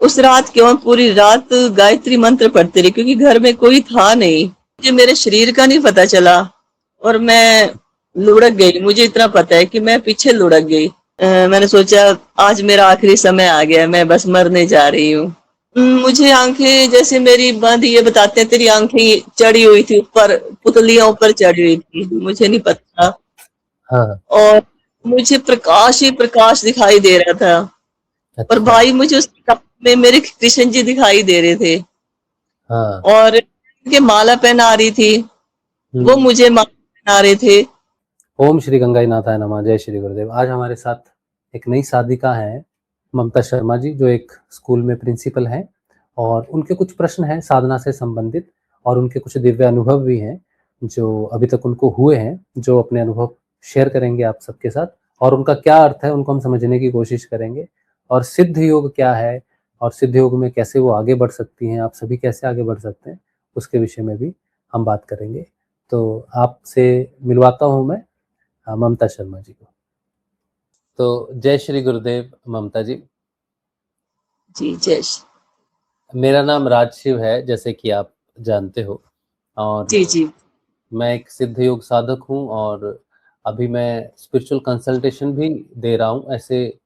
उस रात क्यों पूरी रात गायत्री मंत्र पढ़ती रही, क्योंकि घर में कोई था नहीं। मुझे मेरे शरीर का नहीं पता चला और मैं लुढ़क गई। मुझे इतना पता है कि मैं पीछे लुढ़क गई। मैंने सोचा आज मेरा आखिरी समय आ गया, मैं बस मरने जा रही हूँ। मुझे आंखें जैसे मेरी बंद, ये बताते हैं तेरी आंखें चढ़ी हुई थी ऊपर, पुतलियां ऊपर चढ़ी हुई थी, मुझे नहीं पता। हाँ। और मुझे प्रकाश ही प्रकाश दिखाई दे रहा था। और अच्छा। भाई मुझे उस कप में मेरे कृष्ण जी दिखाई दे रहे थे हाँ। और उनके माला पहना रही थी, वो हम्म। मुझे माला पहना रहे थे। ओम श्री गंगाई नाथाय नमः। जय श्री गुरुदेव। आज हमारे साथ एक नई साधिका हैं, ममता शर्मा जी, जो एक स्कूल में प्रिंसिपल हैं, और उनके कुछ प्रश्न हैं साधना से संबंधित, और उनके कुछ दिव्य अनुभव भी हैं जो अभी तक उनको हुए हैं, जो अपने अनुभव शेयर करेंगे आप सबके साथ, और उनका क्या अर्थ है उनको हम समझने की कोशिश करेंगे। और सिद्ध योग क्या है, और सिद्ध योग में कैसे वो आगे बढ़ सकती हैं, आप सभी कैसे आगे बढ़ सकते हैं, उसके विषय में भी हम बात करेंगे। तो आपसे मिलवाता हूँ मैं ममता शर्मा जी को। तो जय श्री गुरुदेव ममता जी। जी जय मेरा नाम राजशिव है, जैसे कि आप जानते हो, जी और जी मैं एक सिद्ध योग साधक हूँ, और अभी मैं स्पिरिचुअल कंसल्टेशन भी दे रहा हूँ ऐसे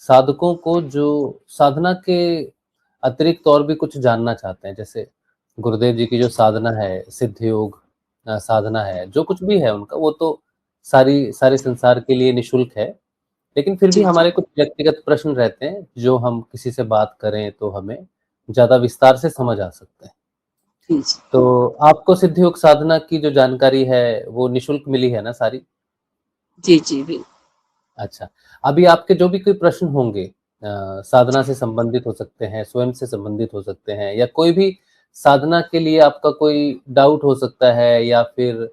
साधकों को जो साधना के अतिरिक्त और भी कुछ जानना चाहते हैं। जैसे गुरुदेव जी की जो साधना है, सिद्ध योग साधना है, जो कुछ भी है उनका, वो तो सारे संसार के लिए निशुल्क है। लेकिन फिर भी जी जी हमारे कुछ व्यक्तिगत प्रश्न रहते हैं जो हम किसी से बात करें तो हमें ज़्यादा विस्तार से समझ आ सकते हैं। जी जी तो आपको सिद्ध योग साधना की जो जानकारी है वो निशुल्क मिली है ना सारी? जी जी भी अच्छा। अभी आपके जो भी कोई प्रश्न होंगे साधना से संबंधित हो सकते हैं, स्वयं से संबंधित हो सकते हैं, या कोई भी साधना के लिए आपका कोई डाउट हो सकता है, या फिर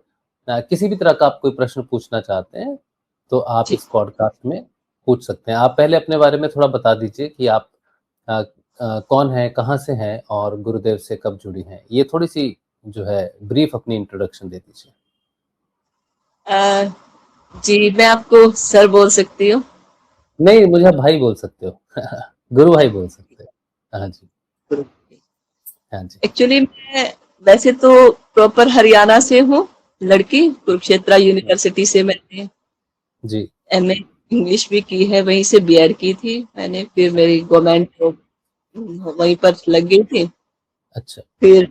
किसी भी तरह का आप कोई प्रश्न पूछना चाहते हैं, तो आप जी। इस पॉडकास्ट में पूछ सकते हैं। आप पहले अपने बारे में थोड़ा बता दीजिए कि आप अ कौन हैं, कहाँ से हैं, और गुरुदेव से कब जुड़ी हैं? ये थोड़ी-सी जो है ब्रीफ अपनी इंट्रोडक्शन दे दीजिए। अ, जी मैं आपको सर बोल सकती हूँ। नहीं, मुझे आप भाई बोल सकते हो। गुरु भाई बोल सकते हो। हाँ जी, हाँ जी। एक्चुअली मैं वैसे तो प्रॉपर हरियाणा से हूँ, लड़की कुरुक्षेत्र यूनिवर्सिटी से मैंने जी। एमए इंग्लिश भी की है, वहीं से बीएड की थी मैंने। फिर मेरी गवर्नमेंट जॉब वहीं पर लग गई थी। अच्छा। फिर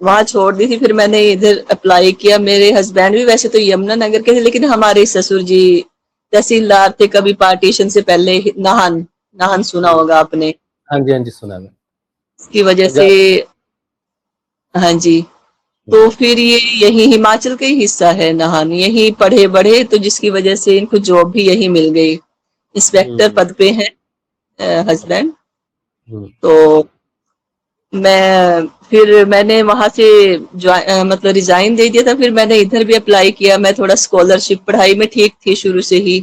वहां छोड़ दी थी, फिर मैंने इधर अप्लाई किया। मेरे हस्बैंड भी वैसे तो यमुनानगर के थे, लेकिन हमारे ससुर जी तहसीलदार थे, कभी पार्टीशन से पहले नाहन, नाहन सुना हुँ। होगा आपने, हाँ जी, हाँ जी, सुना है इसकी वजह मैंने। से। हाँ जी। हुँ, तो फिर ये यही हिमाचल का ही हिस्सा है नाहन, यही पढ़े बढ़े, तो जिसकी वजह से इनको जॉब भी यही मिल गई। इंस्पेक्टर हुँ, पद पे हैं हस्बैंड। हुँ, तो मैंने वहां से मतलब रिजाइन दे दिया था। फिर मैंने इधर भी अप्लाई किया। मैं थोड़ा स्कॉलरशिप, पढ़ाई में ठीक थी शुरू से ही,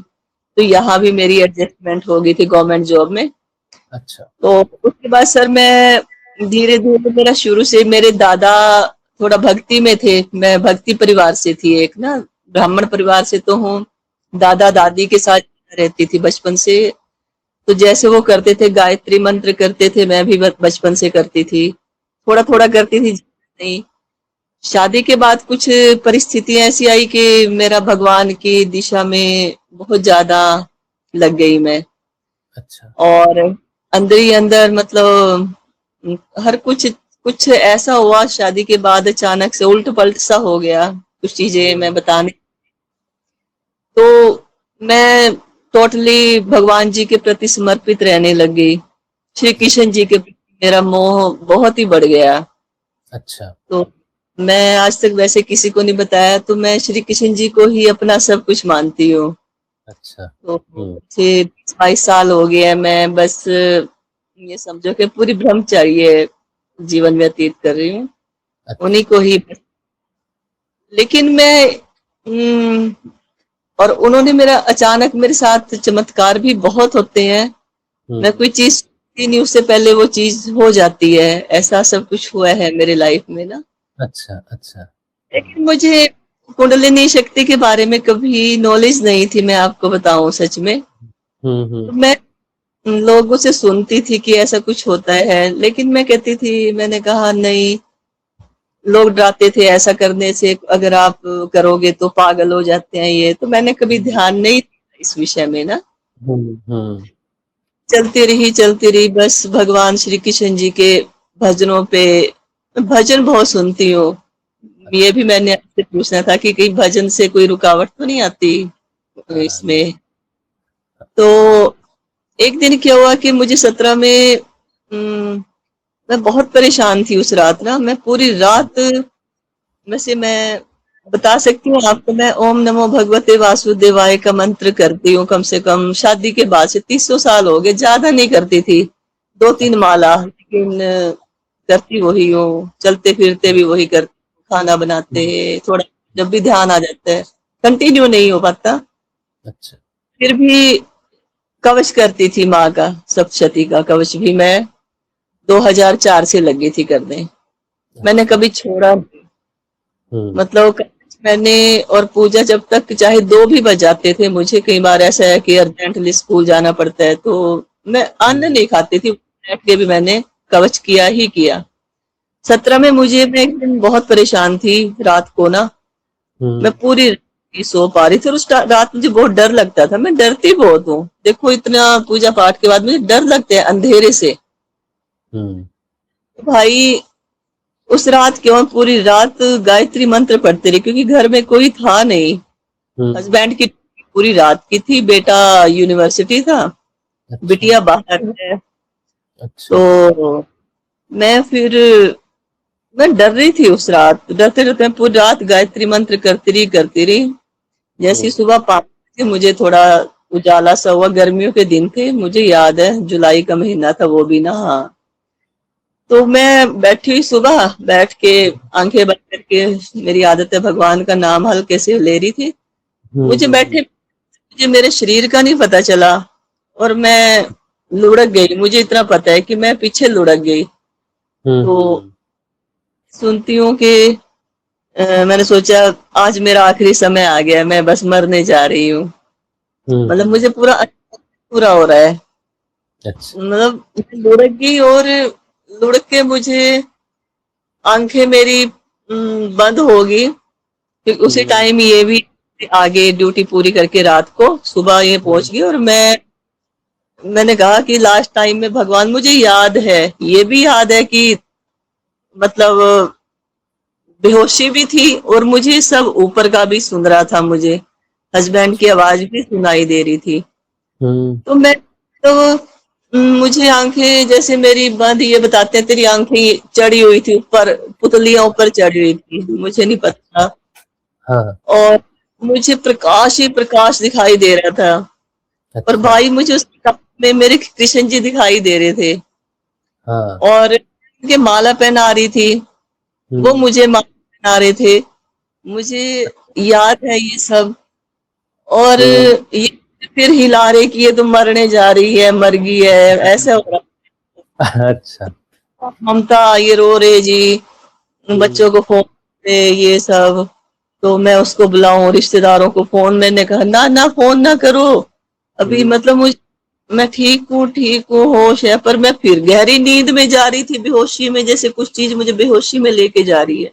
तो यहाँ भी मेरी एडजस्टमेंट हो गई थी गवर्नमेंट जॉब में। अच्छा। तो उसके बाद सर मैं धीरे धीरे, मेरा शुरू से मेरे दादा थोड़ा भक्ति में थे। मैं भक्ति परिवार से थी, एक ना ब्राह्मण परिवार से तो हूँ। दादा हुँ, दादी के साथ रहती थी बचपन से। तो जैसे वो करते थे, गायत्री मंत्र करते थे, मैं भी बचपन से करती थी, थोड़ा थोड़ा हुँ, करती थी, नहीं। शादी के बाद कुछ परिस्थितियां ऐसी आई कि मेरा भगवान की दिशा में बहुत ज्यादा लग गई मैं। अच्छा। और अंदर ही अंदर मतलब हर कुछ कुछ ऐसा हुआ शादी के बाद, अचानक से उल्ट पलट सा हो गया। कुछ चीजें मैं हुँ, बताने, तो मैं टोटली भगवान जी के प्रति समर्पित रहने लग गई। श्री हुँ, कृष्ण जी के प्रति मेरा मोह बहुत ही बढ़ गया। अच्छा। तो मैं आज तक वैसे किसी को नहीं बताया, तो मैं श्री कृष्ण जी को ही अपना सब कुछ मानती हूँ। अच्छा। तो हुँ, मुझे 22 साल हो गए हैं, मैं बस ये समझो कि पूरी ब्रह्मचर्य जीवन व्यतीत कर रही हूँ, उन्हीं अच्छा। को ही बस। लेकिन मैं और उन्होंने मेरा अचानक मेरे साथ चमत्कार भी बहुत होते हैं। मैं हुँ, कोई चीज सोचती नहीं, उससे पहले वो चीज हो जाती है। ऐसा सब कुछ हुआ है मेरे लाइफ में ना। अच्छा, अच्छा। हुँ, लेकिन मुझे कुंडलिनी शक्ति के बारे में कभी नॉलेज नहीं थी, मैं आपको बताऊं सच में। हुँ, तो हुँ, लोगों से सुनती थी कि ऐसा कुछ होता है, लेकिन मैं कहती थी, मैंने कहा नहीं, लोग डराते थे ऐसा करने से, अगर आप करोगे तो पागल हो जाते हैं ये, तो मैंने कभी ध्यान नहीं दिया इस विषय में ना। हम्म। चलती रही, बस भगवान श्री कृष्ण जी के भजनों पे, भजन बहुत सुनती हूँ। ये भी अच्छा। मैंने आपसे पूछना था कि कहीं भजन से कोई रुकावट तो नहीं आती नहीं। इसमें। तो एक दिन क्या हुआ कि मुझे 17 में मैं बहुत परेशान थी उस रात ना, मैं पूरी रात में से मैं बता सकती हूँ आपको, मैं ओम नमो भगवते वासुदेवाय का मंत्र करती हूँ कम से कम शादी के बाद से 300 साल हो गए, ज्यादा नहीं करती थी, 2-3 अच्छा। माला, लेकिन करती वही हूँ, चलते फिरते भी वही करती हूँ, खाना बनाते हम्म, थोड़ा जब भी ध्यान आ जाता है, कंटिन्यू नहीं हो पाता। अच्छा। फिर भी कवच करती थी माँ का, सप्तशती का कवच भी मैं 2004 से लगी थी करने, मैंने अच्छा। कभी छोड़ा नहीं। हम्म। मतलब मैंने, और पूजा जब तक चाहे 2 भी बज जाते थे, मुझे कई बार ऐसा है कि अर्जेंटली स्कूल जाना पड़ता है, तो मैं अन्न हम्म। नहीं खाती थी, बैठ के भी मैंने कवच किया ही किया। 17 में मुझे, मैं एक दिन बहुत परेशान थी रात को ना, मैं हम्म। पूरी रात नहीं सो पा रही थी, और उस रात मुझे बहुत डर लगता था, मैं डरती बहुत हूँ, देखो इतना पूजा पाठ के बाद मुझे डर लगता है अंधेरे से। हम्म। भाई उस रात क्यों पूरी रात गायत्री मंत्र पढ़ते रही, क्योंकि घर में कोई था नहीं, हम्म। हस्बैंड की पूरी रात की थी, बेटा यूनिवर्सिटी था, अच्छा। बिटिया बाहर है। अच्छा। तो मैं फिर, मैं डर रही थी उस रात, डरते डरते मैं पूरी रात गायत्री मंत्र करती रही। जैसी हम्म। सुबह 5 बजे मुझे थोड़ा उजाला सा हुआ, गर्मियों के दिन थे, मुझे याद है जुलाई का महीना था वो भी ना, हाँ। तो मैं बैठी हुई सुबह, बैठ के आंखें बंद करके, मेरी आदत है भगवान का नाम हल्के से ले रही थी, हम्म। मुझे हम्म। बैठे, मुझे मेरे शरीर का नहीं पता चला, और मैं लुढ़क गई, मुझे इतना पता है कि मैं पीछे लुढ़क गई। हम्म। तो सुनती हूँ कि मैंने सोचा आज मेरा आखिरी समय आ गया, मैं बस मरने जा रही हूँ, मतलब हम्म। मुझे पूरा पूरा हो रहा है, अच्छा। मतलब मैं लुढ़क गई, और लुढ़क के मुझे आंखें मेरी बंद होगी, क्योंकि उसी हम्म। टाइम ये भी आगे ड्यूटी पूरी करके रात को सुबह ये हम्म। पहुंच गई, और मैंने कहा कि लास्ट टाइम में भगवान, मुझे याद है, ये भी याद है कि मतलब बेहोशी भी थी, और मुझे सब ऊपर का भी सुन रहा था, मुझे हस्बैंड की आवाज भी सुनाई दे रही थी। हम्म। तो मैं, तो मुझे आंखें जैसे मेरी बंद, ये बताते हैं तेरी आंखें चढ़ी हुई थी ऊपर, पुतलियां ऊपर चढ़ी हुई थी, मुझे नहीं पता, हाँ। और मुझे प्रकाश ही प्रकाश दिखाई दे रहा था, और अच्छा। भाई मुझे उस कप में मेरे कृष्ण जी दिखाई दे रहे थे, हाँ। और उनके माला पहना रही थी, वो हम्म। मुझे माला पहना रहे थे, मुझे याद है ये सब। और हम्म। ये फिर हिला रहे कि ये तो मरने जा रही है, मर गई है, ऐसा हो रहा। अच्छा। ममता ये रो रहे जी, हम्म। बच्चों को फोन पे ये सब, तो मैं उसको बुलाऊं, रिश्तेदारों को फोन, मैंने कहा ना ना फोन ना करो अभी, हम्म। मतलब मुझे, मैं ठीक हूँ, होश है, पर मैं फिर गहरी नींद में जा रही थी, बेहोशी में, जैसे कुछ चीज मुझे बेहोशी में लेके जा रही है।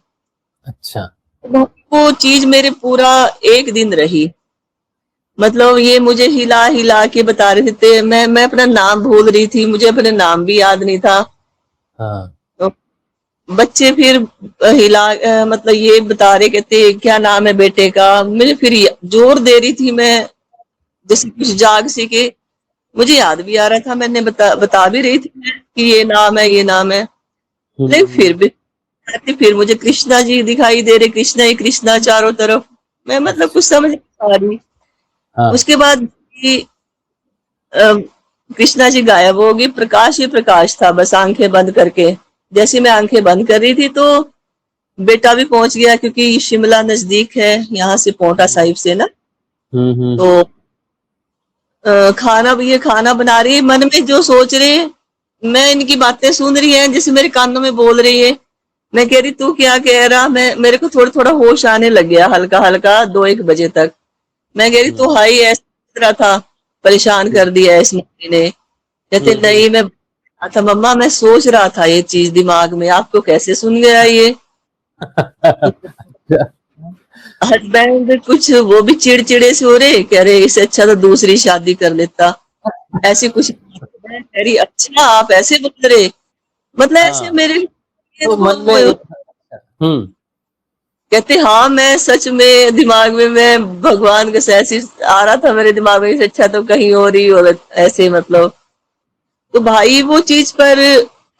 अच्छा। वो चीज मेरे पूरा एक दिन रही, मतलब ये मुझे हिला हिला के बता रहे थे, मैं अपना नाम भूल रही थी, मुझे अपने नाम भी याद नहीं था। हाँ। तो बच्चे फिर मतलब ये बता रहे, कहते क्या नाम है बेटे का, मुझे फिर जोर दे रही थी मैं, जैसे कुछ जाग सी के, मुझे याद भी आ रहा था, मैंने बता भी रही थी मैं कि ये नाम है, ये नाम है, लेकिन फिर हम्म। भी फिर मुझे कृष्णा जी दिखाई दे रहे, कृष्णा ही कृष्णा चारों तरफ, मैं मतलब अच्छा। कुछ समझ नहीं पा रही। हाँ। उसके बाद अ, कृष्णा जी गायब हो गई, प्रकाश ही प्रकाश था, बस आंखें बंद करके, जैसे मैं आंखें बंद कर रही थी, तो बेटा भी पहुंच गया, क्योंकि शिमला नजदीक है यहाँ से, पोंटा हम्म। साहिब से ना। तो हम्म। खाना भी, ये खाना बना रही है, मन में जो सोच रहे हैं, मैं इनकी बातें सुन रही है, जैसे मेरे कानों में बोल रही है, मैं कह रही तू क्या कह रहा, मैं, मेरे को थोड़ा थोड़ा होश आने लग गया, हल्का हल्का 2-1 बजे तक, मैं कह रही तू हम्म। हाई ऐसा रहा था, परेशान कर दिया है इस मम्मी ने, कहते नहीं, मैं अच्छा मम्मा मैं सोच रहा था ये चीज दिमाग में, आपको कैसे सुन गया ये। हस्बैंड कुछ वो भी चिड़चिड़े से हो रहे, कह रहे इससे अच्छा तो दूसरी शादी कर लेता, ऐसी कुछ। मैं कह रही अच्छा आप ऐसे बोल रहे, मतलब ऐसे हाँ, मेरे लिए तो मन में वो एक हम्म कहते हाँ मैं सच में दिमाग में मैं भगवान के से ऐसी आ रहा था मेरे दिमाग में, इससे अच्छा तो कहीं और ही हो ऐसे मतलब। तो भाई वो चीज पर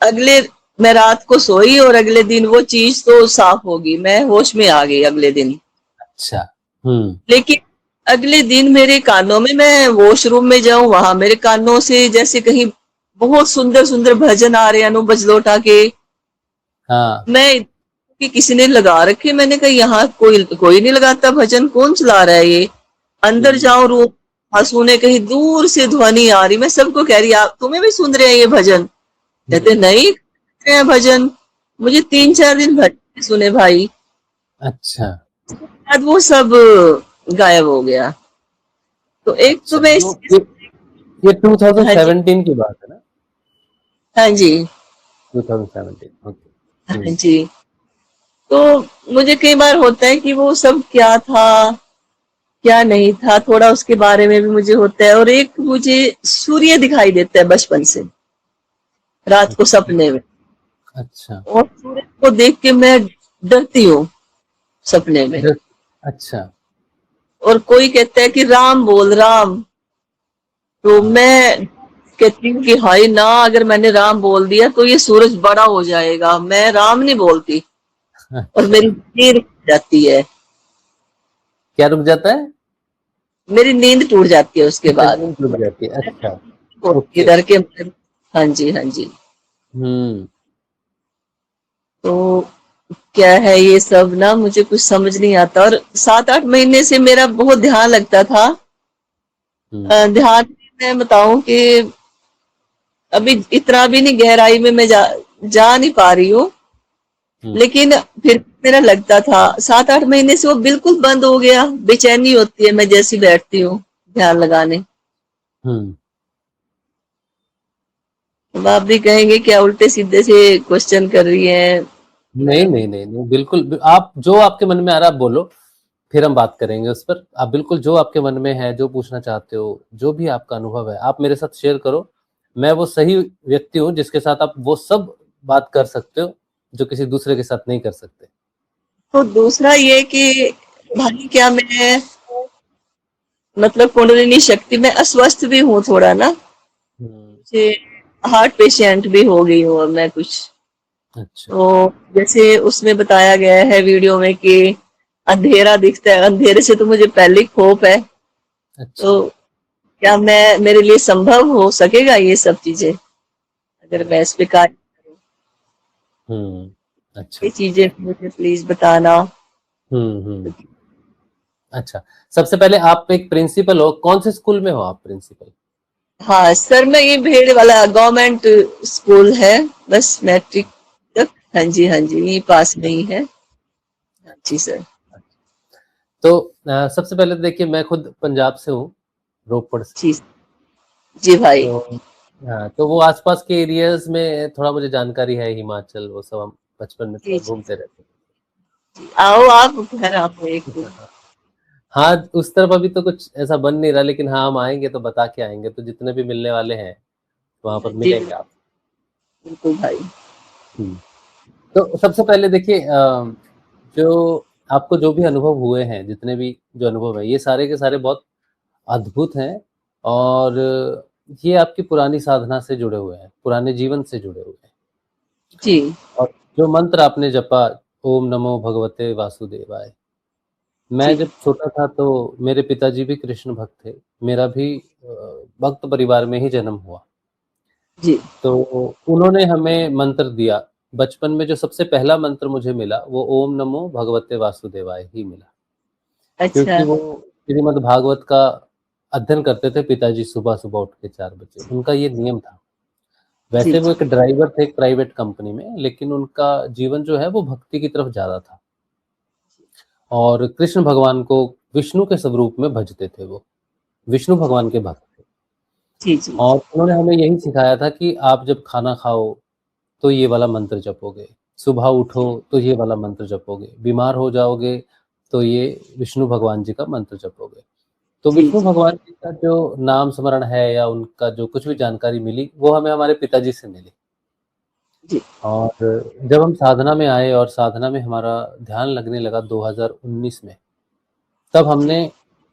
अगले, मैं रात को सोई और अगले दिन वो चीज तो साफ होगी, मैं होश में आ गई अगले दिन। अच्छा हम्म लेकिन अगले दिन मेरे कानों में, मैं वॉशरूम में जाऊं वहां मेरे कानों से जैसे कहीं बहुत सुंदर सुंदर भजन आ रहे हैं, अनु बजलोटा के। हाँ मैं कि किसी ने लगा रखे, मैंने कहा यहाँ कोई कोई नहीं लगाता भजन, कौन चला रहा है ये। अंदर हम्म जाऊं रूम, हाँ सुने कहीं दूर से ध्वनि आ रही, मैं सबको कह रही आप तुम्हें भी सुन रहे हैं ये भजन। हम्म कहते नहीं सुन रहे हैं भजन। मुझे 3-4 दिन भजन सुने भाई, अच्छा बाद वो सब गायब हो गया। तो एक तो अच्छा मैं तो ये हाँ जी, 2017 की बात है ना? हाँ जी, 2017 ओके हाँ जी। तो मुझे कई बार होता है कि वो सब क्या था क्या नहीं था, थोड़ा उसके बारे में भी मुझे होता है। और एक मुझे सूर्य दिखाई देता है बचपन से रात को अच्छा सपने में, अच्छा और सूर्य को देख के मैं डरती हूँ सपने में। जस- अच्छा और कोई कहता है कि राम बोल राम, तो हाँ मैं कहती हूँ कि हाय ना, अगर मैंने राम बोल दिया तो ये सूरज बड़ा हो जाएगा, मैं राम नहीं बोलती। और अच्छा मेरी नींद टूट जाती है, क्या रुक जाता है? मेरी नींद टूट जाती है उसके अच्छा बाद। नींद रुक जाती है अच्छा ओके इधर के, हाँ जी हाँ जी। हम्म तो क्या है ये सब ना, मुझे कुछ समझ नहीं आता। और 7-8 महीने से मेरा बहुत ध्यान लगता था। हम्म ध्यान में मैं बताऊं कि अभी इतना भी नहीं गहराई में मैं जा नहीं पा रही हूँ, हम्म लेकिन फिर मेरा लगता था। 7-8 महीने से वो बिल्कुल बंद हो गया, बेचैनी होती है मैं जैसी बैठती हूँ ध्यान लगाने। हम्म अब आप भी कहेंगे क्या उल्टे सीधे से क्वेश्चन कर रही हैं। नहीं नहीं नहीं नहीं बिल्कुल आप जो आपके मन में आ रहा है आप बोलो फिर हम बात करेंगे उस पर आप बिल्कुल जो आपके मन में है जो पूछना चाहते हो जो भी आपका अनुभव है आप मेरे साथ शेयर करो मैं वो सही व्यक्ति हूँ जिसके साथ आप वो सब बात कर सकते हो जो किसी दूसरे के साथ नहीं कर सकते तो दूसरा ये कि भाई क्या मैं मतलब कुंडलिनी शक्ति में अस्वस्थ भी हूँ थोड़ा ना, हम्म मुझे हार्ट पेशेंट भी हो गई हूँ अब मैं कुछ। अच्छा तो जैसे उसमें बताया गया है वीडियो में कि अंधेरा दिखता है, अंधेरे से तो मुझे पहले ही खौफ है। अच्छा तो क्या मैं मेरे लिए संभव हो सकेगा ये सब चीजें, अगर मैं इस पे कार्य करूं। ये अच्छा चीजें मुझे प्लीज बताना। हम्म अच्छा सबसे पहले आप एक प्रिंसिपल हो कौन से स्कूल में हो आप प्रिंसिपल हाँ सर, मैं ये भेड़ वाला गवर्नमेंट स्कूल है, बस मैट्रिक तक। हाँ जी हाँ जी, ये पास में ही है। हाँ जी सर। तो सबसे पहले तो देखिए मैं खुद पंजाब से हूँ रोपड़ से जी जी भाई। तो हाँ तो वो आसपास के एरियाज में थोड़ा मुझे जानकारी है हिमाचल वो सब हम बचपन में जी थोड़ा जी घूमते रहते जी, आओ आप घर आओ एक दिन। थे हाँ उस तरफ अभी तो कुछ ऐसा बन नहीं रहा लेकिन हाँ हम आएंगे तो बता के आएंगे तो जितने भी मिलने वाले हैं वहां पर जी मिलेंगे आप बिल्कुल भाई। हम्म। तो सबसे पहले देखिए जो आपको जो भी अनुभव हुए हैं जितने भी जो अनुभव है ये सारे के सारे बहुत अद्भुत हैं और ये आपकी पुरानी साधना से जुड़े हुए हैं पुराने जीवन से जुड़े हुए हैं जी और जो मंत्र आपने जपा ओम नमो भगवते वासुदेवाय मैं जी जब छोटा था तो मेरे पिताजी भी कृष्ण भक्त थे मेरा भी भक्त परिवार में ही जन्म हुआ जी। तो उन्होंने हमें मंत्र दिया बचपन में जो सबसे पहला मंत्र मुझे मिला वो ओम नमो भगवते वासुदेवाय ही मिला अच्छा। क्योंकि वो श्रीमद् भागवत का अध्ययन करते थे पिताजी सुबह सुबह उठ के 4 बजे उनका ये नियम था जी वैसे वो जी एक ड्राइवर थे एक प्राइवेट कंपनी में लेकिन उनका जीवन जो है वो भक्ति की तरफ ज्यादा था और कृष्ण भगवान को विष्णु के स्वरूप में भजते थे वो विष्णु भगवान के भक्त थे जी जी और उन्होंने हमें यही सिखाया था कि आप जब खाना खाओ तो ये वाला मंत्र जपोगे, सुबह उठो जी तो ये वाला मंत्र जपोगे, बीमार हो जाओगे तो ये विष्णु भगवान जी का मंत्र जपोगे। तो जी विष्णु जी भगवान जी का जो नाम स्मरण है या उनका जो कुछ भी जानकारी मिली वो हमें हमारे पिताजी से मिली। जी और जब हम साधना में आए और साधना में हमारा ध्यान लगने लगा 2019 में, तब जी हमने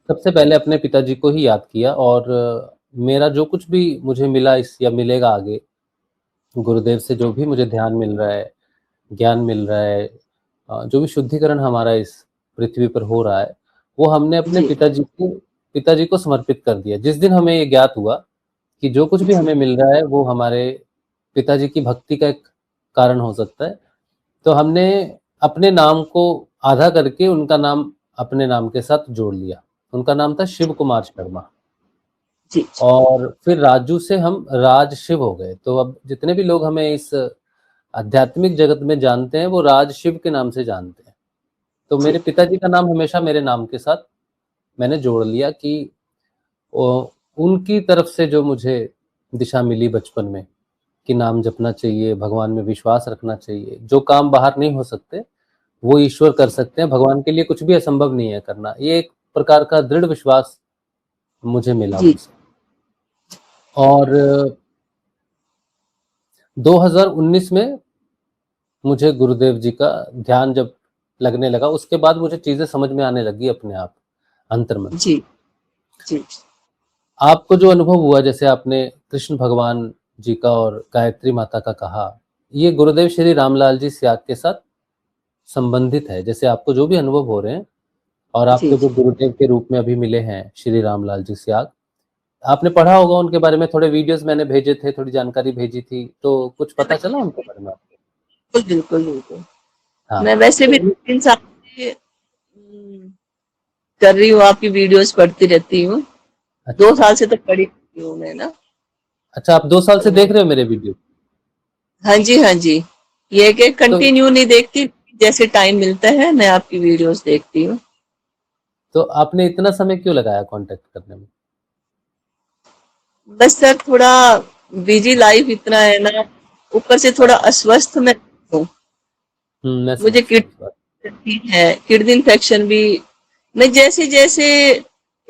सबसे पहले अपने पिताजी को ही याद किया। और मेरा जो कुछ भी मुझे मिला इस या मिलेगा आगे, गुरुदेव से जो भी मुझे ध्यान मिल रहा है, ज्ञान मिल रहा है, जो भी शुद्धिकरण हमारा इस पृथ्वी पर हो रहा है, वो हमने अपने जी पिताजी को समर्पित कर दिया। जिस दिन हमें ये ज्ञात हुआ कि जो कुछ भी जी हमें मिल रहा है वो हमारे पिताजी की भक्ति का एक कारण हो सकता है, तो हमने अपने नाम को आधा करके उनका नाम अपने नाम के साथ जोड़ लिया। उनका नाम था शिव कुमार शर्मा। जी और फिर राजू से हम राज शिव हो गए। तो अब जितने भी लोग हमें इस आध्यात्मिक जगत में जानते हैं वो राज शिव के नाम से जानते हैं। तो जी मेरे पिताजी का नाम हमेशा मेरे नाम के साथ मैंने जोड़ लिया कि उनकी तरफ से जो मुझे दिशा मिली बचपन में कि नाम जपना चाहिए, भगवान में विश्वास रखना चाहिए, जो काम बाहर नहीं हो सकते वो ईश्वर कर सकते हैं, भगवान के लिए कुछ भी असंभव नहीं है करना, ये एक प्रकार का दृढ़ विश्वास मुझे मिला जी उनसे। और 2019 में मुझे गुरुदेव जी का ध्यान जब लगने लगा, उसके बाद मुझे चीजें समझ में आने लगी अपने आप, अंतर्मन। जी जी आपको जो अनुभव हुआ, जैसे आपने कृष्ण भगवान जी का और गायत्री माता का कहा, ये गुरुदेव श्री रामलाल जी स्याग के साथ संबंधित है। जैसे आपको जो भी अनुभव हो रहे हैं और जी आपको जो जी गुरुदेव के रूप में अभी मिले हैं श्री रामलाल जी स्याग, आपने पढ़ा होगा उनके बारे में, थोड़े वीडियोस मैंने भेजे थे, थोड़ी जानकारी भेजी थी, तो कुछ पता चला उनके बारे में आपको? बिल्कुल बिल्कुल बिल्कुल। हाँ। मैं वैसे तो भी 3 साल से कर रही हूँ, आपकी वीडियोस पढ़ती रहती हूँ। दो अच्छा। साल से तो पढ़ी रहती हूँ मैं ना। अच्छा, आप 2 साल से तो देख रहे हो मेरे वीडियो? हाँ जी हाँ जी, ये कि तो कंटिन्यू नहीं देखती, जैसे टाइम मिलता है मैं आपकी वीडियोस देखती हूँ। तो आपने इतना समय क्यों लगाया कांटेक्ट करने में? बस सर थोड़ा बिजी लाइफ इतना है ना, ऊपर से थोड़ा अस्वस्थ मैं हूँ। मैं मुझे समझता हूँ इस बात। किडनी है, किडनी इन्फेक्शन भी। मैं जैसे जैसे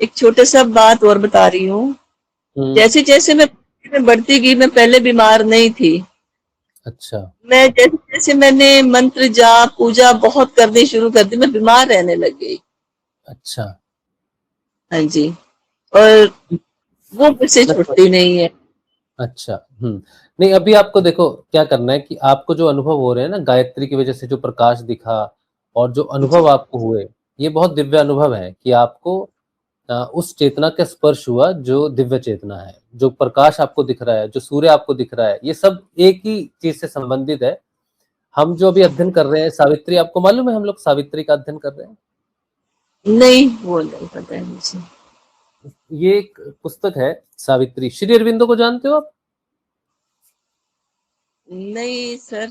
एक छोटा सा बात और बता रही हूँ, हुँ। जैसे जैसे मैं बढ़ती गई, मैं पहले बीमार नहीं थी। अच्छा। मैं जैसे जैसे मैंने मंत्र जाप पूजा बहुत करनी शुरू कर दी, मैं बीमार रहने लग गई। अच्छा। हाँ जी। और वो मुझसे छूटती नहीं है। अच्छा, नहीं, अभी आपको देखो क्या करना है कि आपको जो अनुभव हो रहे हैं ना गायत्री की वजह से, जो प्रकाश दिखा और जो जी अनुभव आपको हुए, ये बहुत दिव्य अनुभव है कि आपको उस चेतना का स्पर्श हुआ जो दिव्य चेतना है। जो प्रकाश आपको दिख रहा है, जो सूर्य आपको दिख रहा है, ये सब एक ही चीज़ से संबंधित है। हम जो अभी अध्ययन कर रहे हैं सावित्री, आपको मालूम है हम लोग सावित्री का अध्ययन कर रहे हैं? नहीं, वो नहीं पता है मुझे। ये एक पुस्तक है सावित्री, श्री अरविंदो को जानते हो आप? नहीं सर।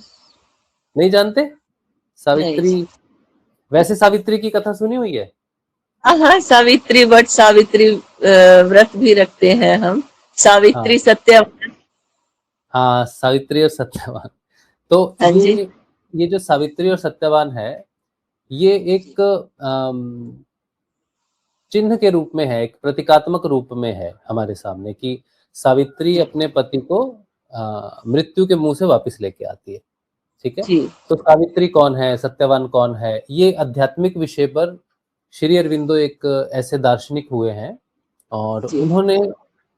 नहीं जानते? नहीं। सावित्री, वैसे सावित्री की कथा सुनी हुई है? हाँ हाँ, सावित्री व्रत, सावित्री व्रत भी रखते हैं हम। हाँ, सावित्री सत्यवान। हाँ, सावित्री और सत्यवान। तो हाँ जी। ये जो सावित्री और सत्यवान है, ये एक चिन्ह के रूप में है, एक प्रतीकात्मक रूप में है हमारे सामने कि सावित्री जी अपने पति को मृत्यु के मुंह से वापस लेके आती है। ठीक है? जी तो सावित्री कौन है, सत्यवान कौन है, ये आध्यात्मिक विषय पर श्री अरविंदो एक ऐसे दार्शनिक हुए हैं और जी उन्होंने